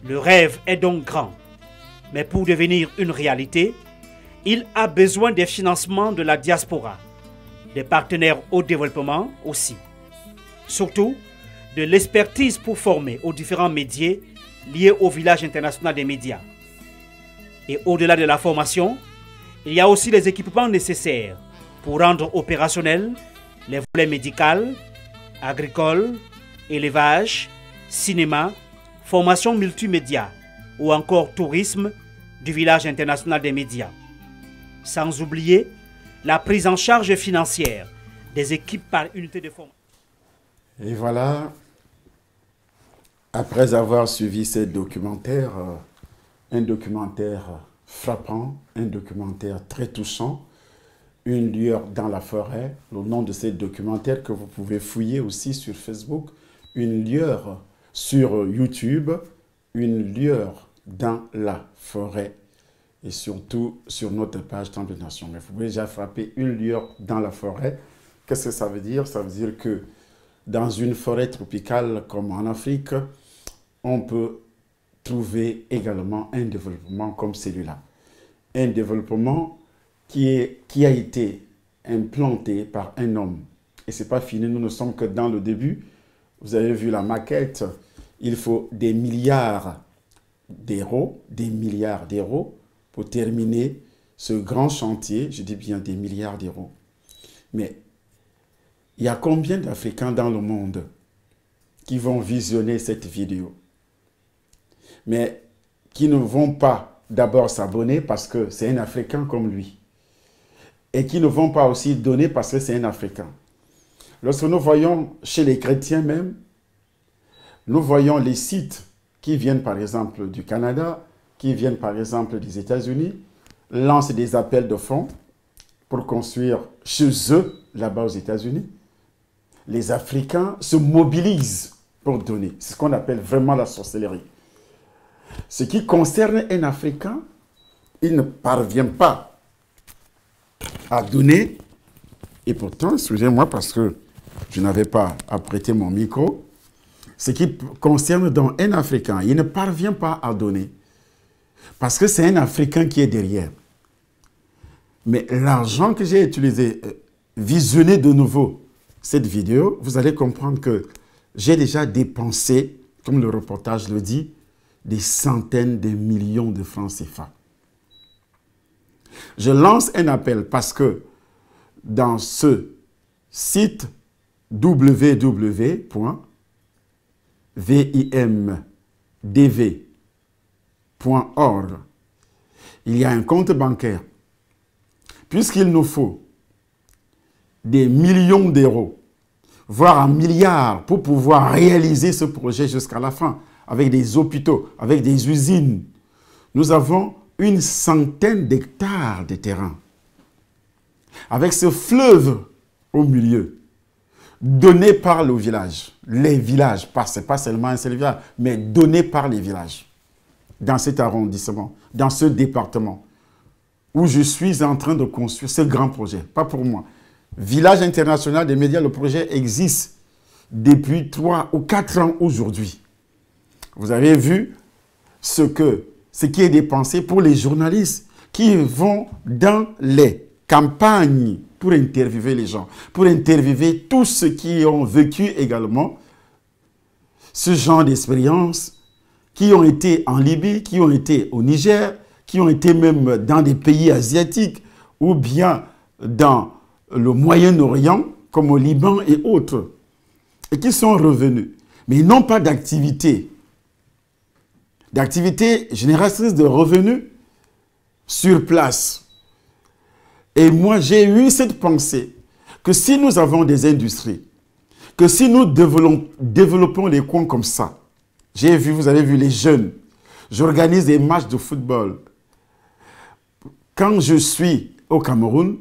Le rêve est donc grand, mais pour devenir une réalité, il a besoin des financements de la diaspora, des partenaires au développement aussi. Surtout, de l'expertise pour former aux différents métiers liés au village international des médias. Et au-delà de la formation, il y a aussi les équipements nécessaires pour rendre opérationnels les volets médicaux, agricoles, élevage, cinéma, formation multimédia ou encore tourisme du village international des médias. Sans oublier la prise en charge financière des équipes par unité de formation. Et voilà, Après avoir suivi ce documentaire, un documentaire frappant, un documentaire très touchant, Une lueur dans la forêt, le nom de ce documentaire que vous pouvez fouiller aussi sur Facebook, Une lueur sur YouTube, Une lueur dans la forêt, et surtout sur notre page Temple des Nations. Mais vous pouvez déjà frapper Une lueur dans la forêt. Qu'est-ce que ça veut dire? Ça veut dire que dans une forêt tropicale comme en Afrique, on peut trouver également un développement comme celui-là. Un développement qui a été implanté par un homme. Et ce n'est pas fini, nous ne sommes que dans le début. Vous avez vu la maquette, il faut des milliards d'euros pour terminer ce grand chantier. Je dis bien des milliards d'euros. Mais il y a combien d'Africains dans le monde qui vont visionner cette vidéo, mais qui ne vont pas d'abord s'abonner parce que c'est un Africain comme lui, et qui ne vont pas aussi donner parce que c'est un Africain. Lorsque nous voyons chez les chrétiens même, nous voyons les sites qui viennent par exemple du Canada, qui viennent par exemple des États-Unis, lancent des appels de fonds pour construire chez eux, là-bas aux États-Unis. Les Africains se mobilisent pour donner. C'est ce qu'on appelle vraiment la sorcellerie. Ce qui concerne un Africain, il ne parvient pas à donner. Et pourtant, excusez-moi parce que je n'avais pas à prêter mon micro. Ce qui concerne donc un Africain, il ne parvient pas à donner. Parce que c'est un Africain qui est derrière. Mais l'argent que j'ai utilisé, visionnez de nouveau cette vidéo, vous allez comprendre que j'ai déjà dépensé, comme le reportage le dit, des centaines de millions de francs CFA. Je lance un appel parce que dans ce site www.vimdv.org, il y a un compte bancaire. Puisqu'il nous faut des millions d'euros, voire un milliard pour pouvoir réaliser ce projet jusqu'à la fin, avec des hôpitaux, avec des usines. Nous avons une centaine d'hectares de terrain. Avec ce fleuve au milieu, donné par le village, les villages, ce n'est pas seulement un seul village, mais donné par les villages, dans cet arrondissement, dans ce département, où je suis en train de construire ce grand projet, pas pour moi. Village international des médias, le projet existe depuis 3 ou 4 ans aujourd'hui. Vous avez vu ce qui est dépensé pour les journalistes qui vont dans les campagnes pour interviewer les gens, pour interviewer tous ceux qui ont vécu également ce genre d'expérience, qui ont été en Libye, qui ont été au Niger, qui ont été même dans des pays asiatiques ou bien dans le Moyen-Orient, comme au Liban et autres, et qui sont revenus. Mais ils n'ont pas d'activité génératrice de revenus sur place. Et moi, j'ai eu cette pensée que si nous avons des industries, que si nous développons les coins comme ça, vous avez vu les jeunes, j'organise des matchs de football. Quand je suis au Cameroun,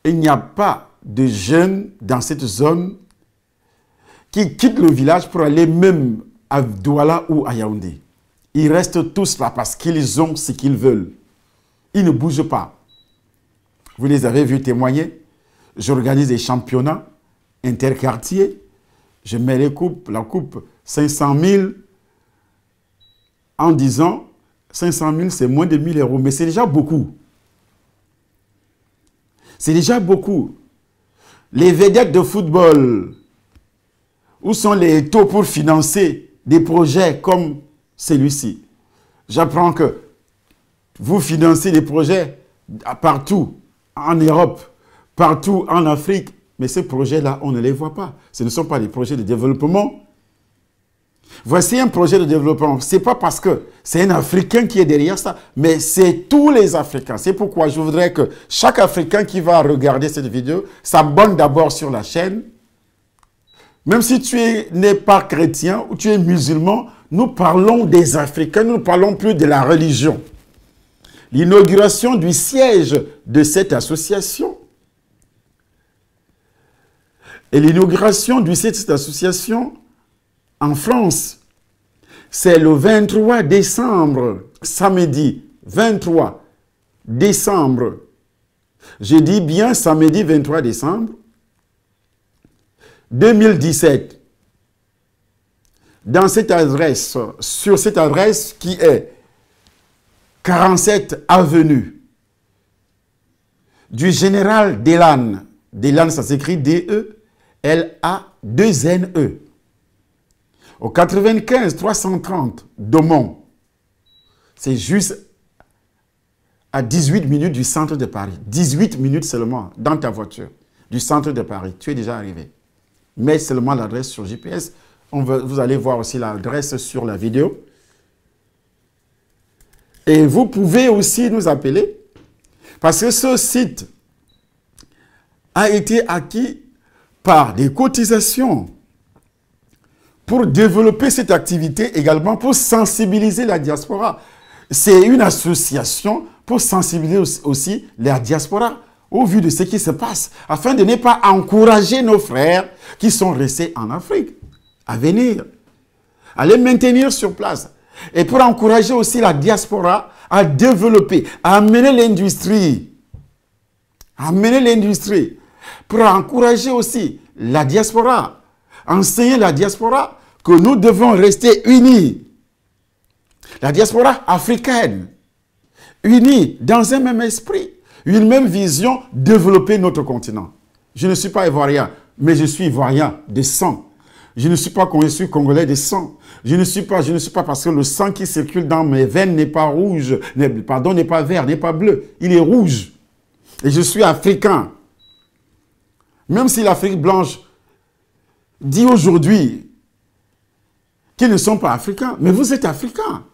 il n'y a pas de jeunes dans cette zone qui quittent le village pour aller même à Douala ou à Yaoundé. Ils restent tous là parce qu'ils ont ce qu'ils veulent. Ils ne bougent pas. Vous les avez vus témoigner. J'organise des championnats interquartiers. Je mets la coupe 500 000 en disant 500 000 c'est moins de 1 000 €. Mais c'est déjà beaucoup. C'est déjà beaucoup. Les vedettes de football, où sont les taux pour financer des projets comme celui-ci? J'apprends que vous financez des projets partout en Europe, partout en Afrique, mais ces projets-là, on ne les voit pas. Ce ne sont pas des projets de développement. Voici un projet de développement. Ce n'est pas parce que c'est un Africain qui est derrière ça, mais c'est tous les Africains. C'est pourquoi je voudrais que chaque Africain qui va regarder cette vidéo s'abonne d'abord sur la chaîne, Même si tu n'es pas chrétien ou tu es musulman, nous parlons des Africains, nous ne parlons plus de la religion. L'inauguration du siège de cette association et l'inauguration du siège de cette association en France, c'est le 23 décembre, samedi 23 décembre. Je dis bien samedi 23 décembre 2017. Dans cette adresse, sur cette adresse qui est 47 avenue du général Delane. Delane, ça s'écrit D-E-L-A-2-N-E. Au 95 330 Daumont. C'est juste à 18 minutes du centre de Paris. 18 minutes seulement dans ta voiture du centre de Paris. Tu es déjà arrivé. Mets seulement l'adresse sur GPS. Vous allez voir aussi l'adresse sur la vidéo. Et vous pouvez aussi nous appeler parce que ce site a été acquis par des cotisations pour développer cette activité également, pour sensibiliser la diaspora. C'est une association pour sensibiliser aussi la diaspora au vu de ce qui se passe, afin de ne pas encourager nos frères qui sont restés en Afrique à venir, à les maintenir sur place. Et pour encourager aussi la diaspora à développer, à amener l'industrie. Pour encourager aussi la diaspora, enseigner la diaspora que nous devons rester unis. La diaspora africaine, unie dans un même esprit, une même vision, développer notre continent. Je ne suis pas ivoirien, mais je suis ivoirien de sang. Je ne suis pas congolais de sang. Je ne suis pas parce que le sang qui circule dans mes veines n'est pas rouge, n'est pas vert, n'est pas bleu. Il est rouge. Et je suis africain. Même si l'Afrique blanche dit aujourd'hui qu'ils ne sont pas africains, mais vous êtes africains.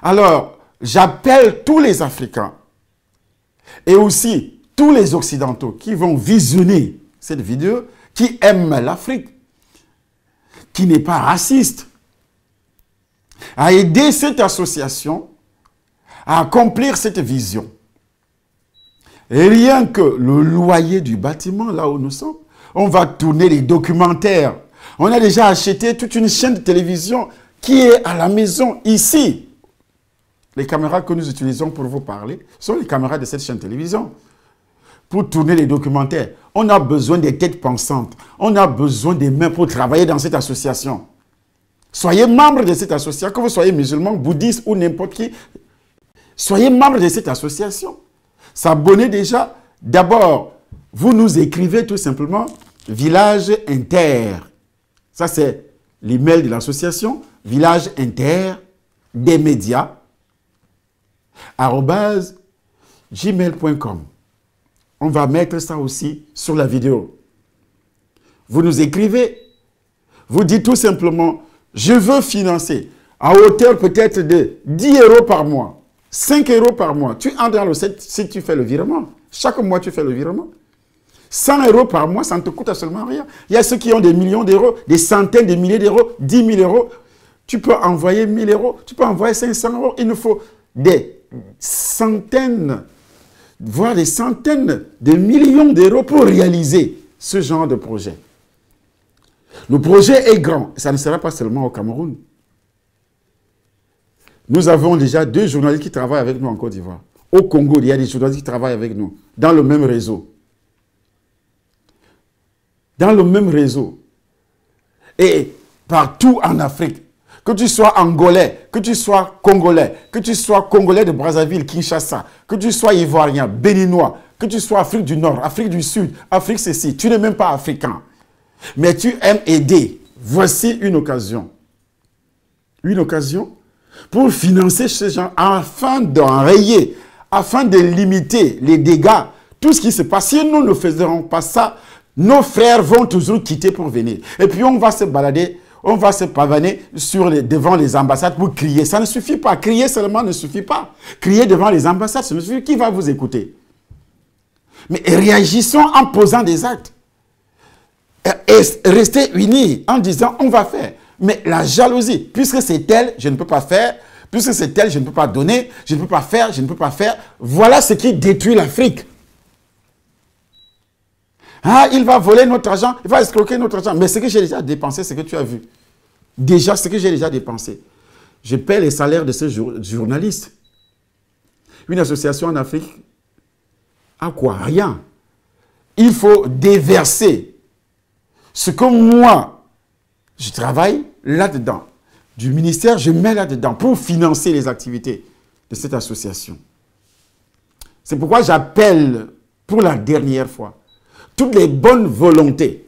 Alors, j'appelle tous les Africains et aussi tous les Occidentaux qui vont visionner cette vidéo, qui aiment l'Afrique, qui n'est pas raciste, à aider cette association à accomplir cette vision. Et rien que le loyer du bâtiment, là où nous sommes, on va tourner les documentaires. On a déjà acheté toute une chaîne de télévision qui est à la maison, ici. Les caméras que nous utilisons pour vous parler sont les caméras de cette chaîne de télévision. Pour tourner les documentaires, on a besoin des têtes pensantes. On a besoin des mains pour travailler dans cette association. Soyez membre de cette association, que vous soyez musulman, bouddhiste ou n'importe qui. Soyez membre de cette association. S'abonner déjà. D'abord, vous nous écrivez tout simplement Village Inter. Ça, c'est l'email de l'association. Village Inter des médias @gmail.com. On va mettre ça aussi sur la vidéo. Vous nous écrivez, vous dites tout simplement, je veux financer à hauteur peut-être de 10 € par mois, 5 € par mois. Tu entres dans le site si tu fais le virement. Chaque mois, tu fais le virement. 100 € par mois, ça ne te coûte absolument rien. Il y a ceux qui ont des millions d'euros, des centaines de milliers d'euros, 10 000 €. Tu peux envoyer 1 000 €, tu peux envoyer 500 €. Il nous faut des centaines, voire des centaines de millions d'euros pour réaliser ce genre de projet. Le projet est grand. Ça ne sera pas seulement au Cameroun. Nous avons déjà 2 journalistes qui travaillent avec nous en Côte d'Ivoire. Au Congo, il y a des journalistes qui travaillent avec nous dans le même réseau. Dans le même réseau. Et partout en Afrique. Que tu sois angolais, que tu sois congolais, que tu sois congolais de Brazzaville, Kinshasa, que tu sois ivoirien, béninois, que tu sois Afrique du Nord, Afrique du Sud, Afrique ceci, tu n'es même pas africain. Mais tu aimes aider. Voici une occasion. Une occasion pour financer ces gens afin d'enrayer, afin de limiter les dégâts, tout ce qui se passe. Si nous ne faisons pas ça, nos frères vont toujours quitter pour venir. Et puis on va se balader. On va se pavaner devant les ambassades pour crier. Ça ne suffit pas. Crier seulement ne suffit pas. Crier devant les ambassades, ça ne suffit pas. Qui va vous écouter? Mais réagissons en posant des actes. et rester unis en disant on va faire. Mais la jalousie, puisque c'est elle, je ne peux pas faire. Puisque c'est elle, je ne peux pas donner, je ne peux pas faire, je ne peux pas faire. Voilà ce qui détruit l'Afrique. Ah, il va voler notre argent, il va escroquer notre argent. Mais ce que j'ai déjà dépensé, c'est que tu as vu. Déjà, ce que j'ai déjà dépensé. Je paie les salaires de ce journaliste. Une association en Afrique, à quoi? Rien. Il faut déverser ce que moi, je travaille là-dedans. Du ministère, je mets là-dedans pour financer les activités de cette association. C'est pourquoi j'appelle pour la dernière fois toutes les bonnes volontés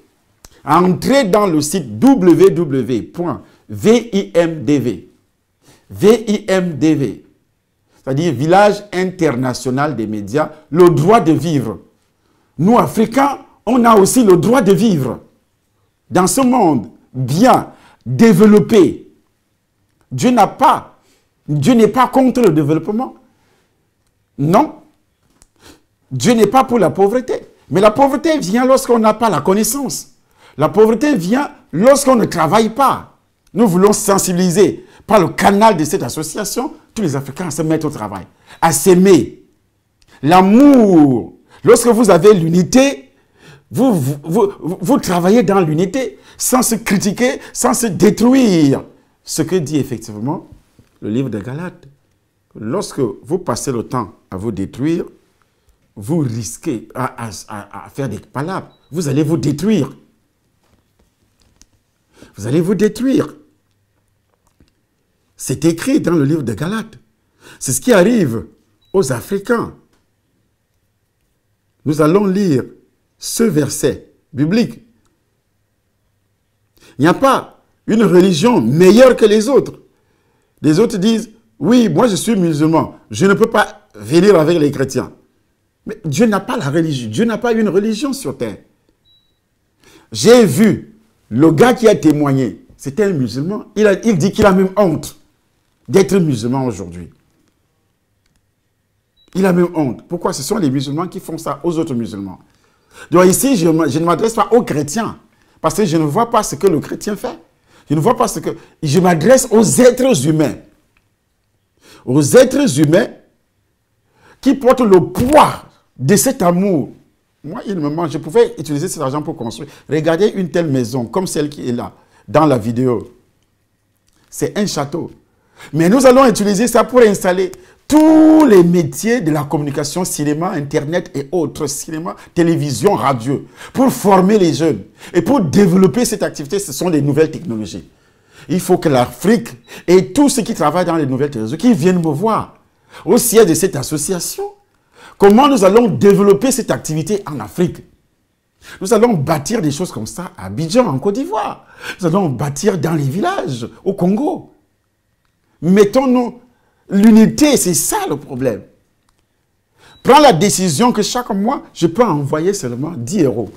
à entrer dans le site www.vimdv, c'est-à-dire Village international des médias, le droit de vivre. Nous, Africains, on a aussi le droit de vivre dans ce monde bien développé. Dieu n'est pas contre le développement. Non. Dieu n'est pas pour la pauvreté. Mais la pauvreté vient lorsqu'on n'a pas la connaissance. La pauvreté vient lorsqu'on ne travaille pas. Nous voulons sensibiliser par le canal de cette association tous les Africains à se mettre au travail, à s'aimer. L'amour. Lorsque vous avez l'unité, vous travaillez dans l'unité sans se critiquer, sans se détruire. Ce que dit effectivement le livre de Galates. Lorsque vous passez le temps à vous détruire, vous risquez à faire des palabres. Vous allez vous détruire. Vous allez vous détruire. C'est écrit dans le livre de Galates. C'est ce qui arrive aux Africains. Nous allons lire ce verset biblique. Il n'y a pas une religion meilleure que les autres. Les autres disent, oui, moi je suis musulman, je ne peux pas venir avec les chrétiens. Mais Dieu n'a pas la religion, Dieu n'a pas une religion sur terre. J'ai vu le gars qui a témoigné, c'était un musulman, il dit qu'il a même honte d'être musulman aujourd'hui. Il a même honte. Pourquoi? Ce sont les musulmans qui font ça aux autres musulmans. Donc ici, je ne m'adresse pas aux chrétiens, parce que je ne vois pas ce que le chrétien fait. Je ne vois pas ce que... Je m'adresse aux êtres humains. Aux êtres humains qui portent le poids de cet amour. Moi, il me manque. Je pouvais utiliser cet argent pour construire. Regardez une telle maison, comme celle qui est là, dans la vidéo. C'est un château. Mais nous allons utiliser ça pour installer tous les métiers de la communication, cinéma, internet et autres, cinéma, télévision, radio, pour former les jeunes. Et pour développer cette activité, ce sont des nouvelles technologies. Il faut que l'Afrique et tous ceux qui travaillent dans les nouvelles technologies, qui viennent me voir au siège de cette association, comment nous allons développer cette activité en Afrique. Nous allons bâtir des choses comme ça à Abidjan, en Côte d'Ivoire. Nous allons bâtir dans les villages, au Congo. Mettons-nous l'unité, c'est ça le problème. Prends la décision que chaque mois, je peux envoyer seulement 10 €.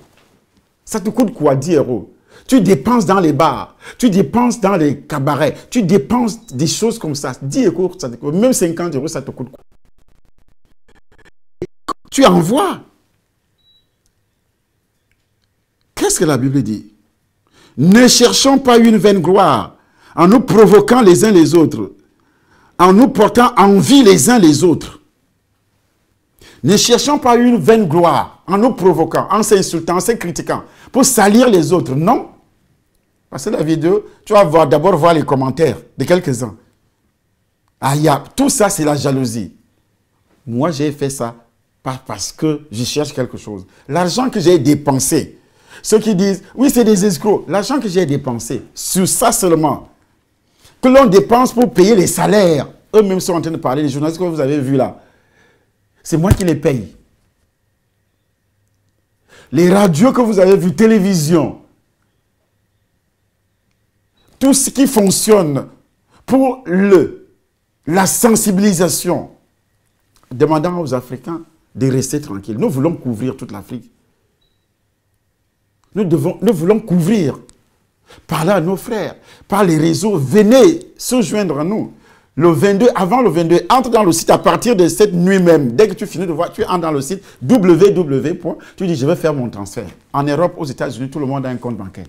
Ça te coûte quoi, 10 €? Tu dépenses dans les bars, tu dépenses dans les cabarets, tu dépenses des choses comme ça. 10 €, ça te coûte, même 50 €, ça te coûte quoi? Tu envoies. Qu'est-ce que la Bible dit? Ne cherchons pas une vaine gloire en nous provoquant les uns les autres, en nous portant envie les uns les autres. Ne cherchons pas une vaine gloire en nous provoquant, en s'insultant, en se critiquant, pour salir les autres. Non. Parce que la vidéo, tu vas d'abord voir les commentaires de quelques-uns. Tout ça, c'est la jalousie. Moi, j'ai fait ça pas parce que je cherche quelque chose. L'argent que j'ai dépensé, ceux qui disent, oui, c'est des escrocs. L'argent que j'ai dépensé, sur ça seulement, que l'on dépense pour payer les salaires. Eux-mêmes sont en train de parler, les journalistes que vous avez vus là. C'est moi qui les paye. Les radios que vous avez vues, télévision, tout ce qui fonctionne pour la sensibilisation, demandant aux Africains de rester tranquilles. Nous voulons couvrir toute l'Afrique. Nous voulons couvrir. Parler à nos frères, par les réseaux, venez se joindre à nous. le 22, avant le 22, entre dans le site à partir de cette nuit même. Dès que tu finis de voir, tu entres dans le site www. Tu dis, je vais faire mon transfert. En Europe, aux États-Unis, tout le monde a un compte bancaire.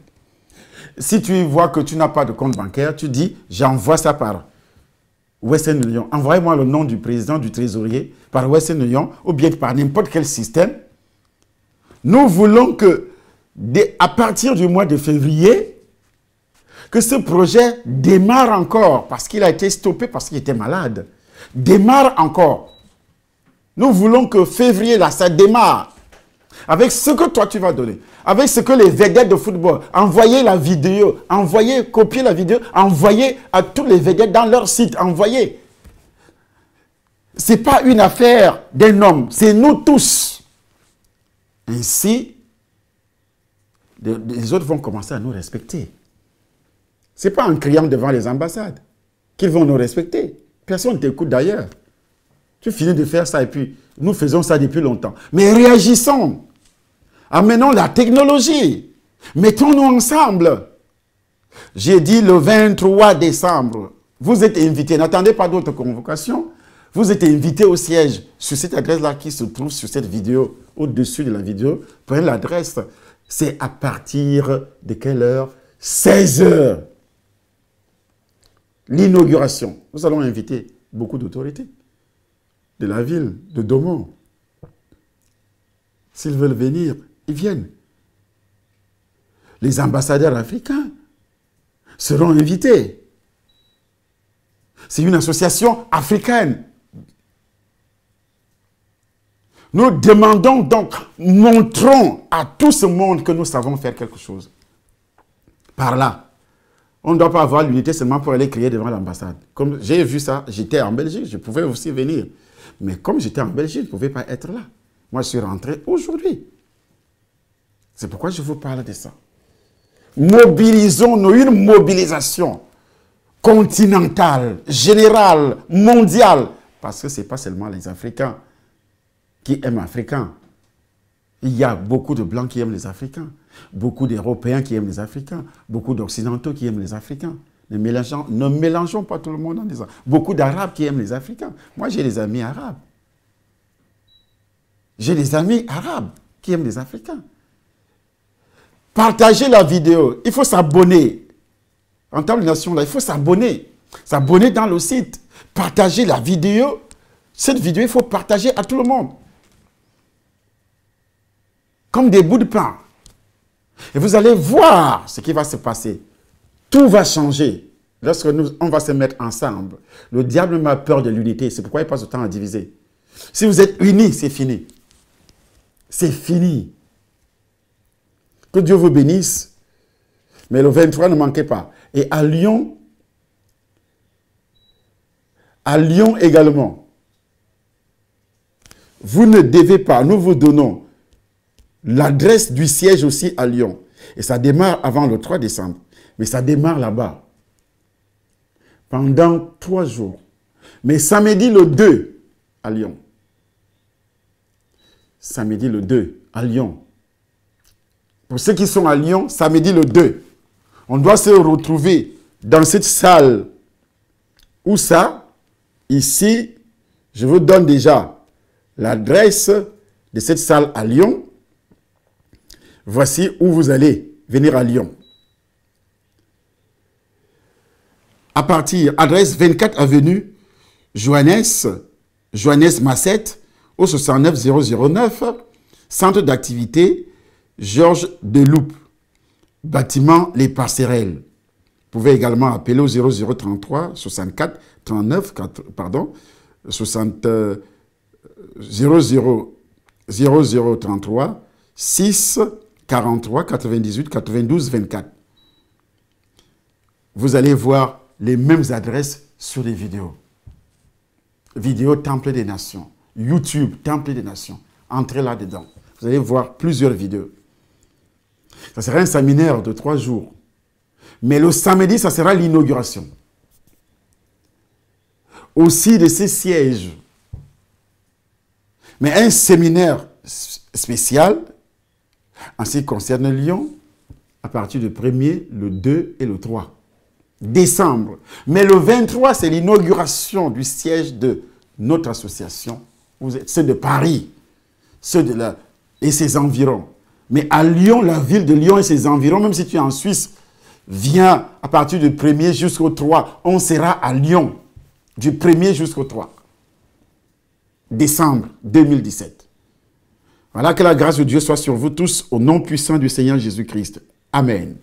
Si tu vois que tu n'as pas de compte bancaire, tu dis, j'envoie ça par Western Union. Envoyez-moi le nom du président, du trésorier, par Western Union, ou bien par n'importe quel système. Nous voulons que, à partir du mois de février, que ce projet démarre encore, parce qu'il a été stoppé, parce qu'il était malade. Démarre encore. Nous voulons que février, là, ça démarre. Avec ce que toi, tu vas donner. Avec ce que les vedettes de football, envoyez la vidéo, envoyez, copiez la vidéo, envoyez à tous les vedettes dans leur site, envoyez. Ce n'est pas une affaire d'un homme, c'est nous tous. Ainsi, les autres vont commencer à nous respecter. Ce n'est pas en criant devant les ambassades qu'ils vont nous respecter. Personne ne t'écoute d'ailleurs. Tu finis de faire ça et puis nous faisons ça depuis longtemps. Mais réagissons. Amenons la technologie. Mettons-nous ensemble. J'ai dit le 23 décembre, vous êtes invités. N'attendez pas d'autres convocations. Vous êtes invités au siège sur cette adresse-là qui se trouve sur cette vidéo, au-dessus de la vidéo. Prenez l'adresse. C'est à partir de quelle heure? 16 h. L'inauguration. Nous allons inviter beaucoup d'autorités de la ville, de Domo. S'ils veulent venir, ils viennent. Les ambassadeurs africains seront invités. C'est une association africaine. Nous demandons donc, montrons à tout ce monde que nous savons faire quelque chose. Par là. On ne doit pas avoir l'unité seulement pour aller crier devant l'ambassade. Comme j'ai vu ça, j'étais en Belgique, je pouvais aussi venir. Mais comme j'étais en Belgique, je ne pouvais pas être là. Moi, je suis rentré aujourd'hui. C'est pourquoi je vous parle de ça. Mobilisons-nous, une mobilisation continentale, générale, mondiale. Parce que ce n'est pas seulement les Africains qui aiment les Africains. Il y a beaucoup de Blancs qui aiment les Africains, beaucoup d'Européens qui aiment les Africains, beaucoup d'Occidentaux qui aiment les Africains. Ne mélangeons pas tout le monde en disant. Beaucoup d'Arabes qui aiment les Africains. Moi, j'ai des amis arabes. J'ai des amis arabes qui aiment les Africains. Partagez la vidéo. Il faut s'abonner. En termes de nation, là, il faut s'abonner. S'abonner dans le site. Partagez la vidéo. Cette vidéo, il faut partager à tout le monde. Comme des bouts de pain. Et vous allez voir ce qui va se passer. Tout va changer lorsque on va se mettre ensemble. Le diable m'a peur de l'unité. C'est pourquoi il passe le temps à diviser. Si vous êtes unis, c'est fini. C'est fini. Que Dieu vous bénisse. Mais le 23, ne manquez pas. Et à Lyon également, vous ne devez pas, nous vous donnons l'adresse du siège aussi à Lyon. Et ça démarre avant le 3 décembre. Mais ça démarre là-bas. Pendant 3 jours. Mais samedi le 2 à Lyon. Samedi le 2 à Lyon. Pour ceux qui sont à Lyon, samedi le 2. On doit se retrouver dans cette salle. Où ça? Ici, je vous donne déjà l'adresse de cette salle à Lyon. Voici où vous allez venir à Lyon. À partir, adresse 24 avenue Johannes Massette, au 69009, centre d'activité Georges Deloup, bâtiment Les Passerelles. Vous pouvez également appeler au 0033 64 39 0033 6 43 98 92 24. Vous allez voir les mêmes adresses sur les vidéos. Vidéo Temple des Nations. YouTube Temple des Nations. Entrez là-dedans. Vous allez voir plusieurs vidéos. Ça sera un séminaire de 3 jours. Mais le samedi, ça sera l'inauguration. Aussi de ces sièges. Mais un séminaire spécial en ce qui concerne Lyon, à partir du 1er, le 2 et le 3. Décembre. Mais le 23, c'est l'inauguration du siège de notre association. Ceux de Paris, ceux de et ses environs. Mais à Lyon, la ville de Lyon et ses environs, même si tu es en Suisse, viens à partir du 1er jusqu'au 3. On sera à Lyon du 1er jusqu'au 3. Décembre 2017. Voilà, que la grâce de Dieu soit sur vous tous au nom puissant du Seigneur Jésus-Christ. Amen.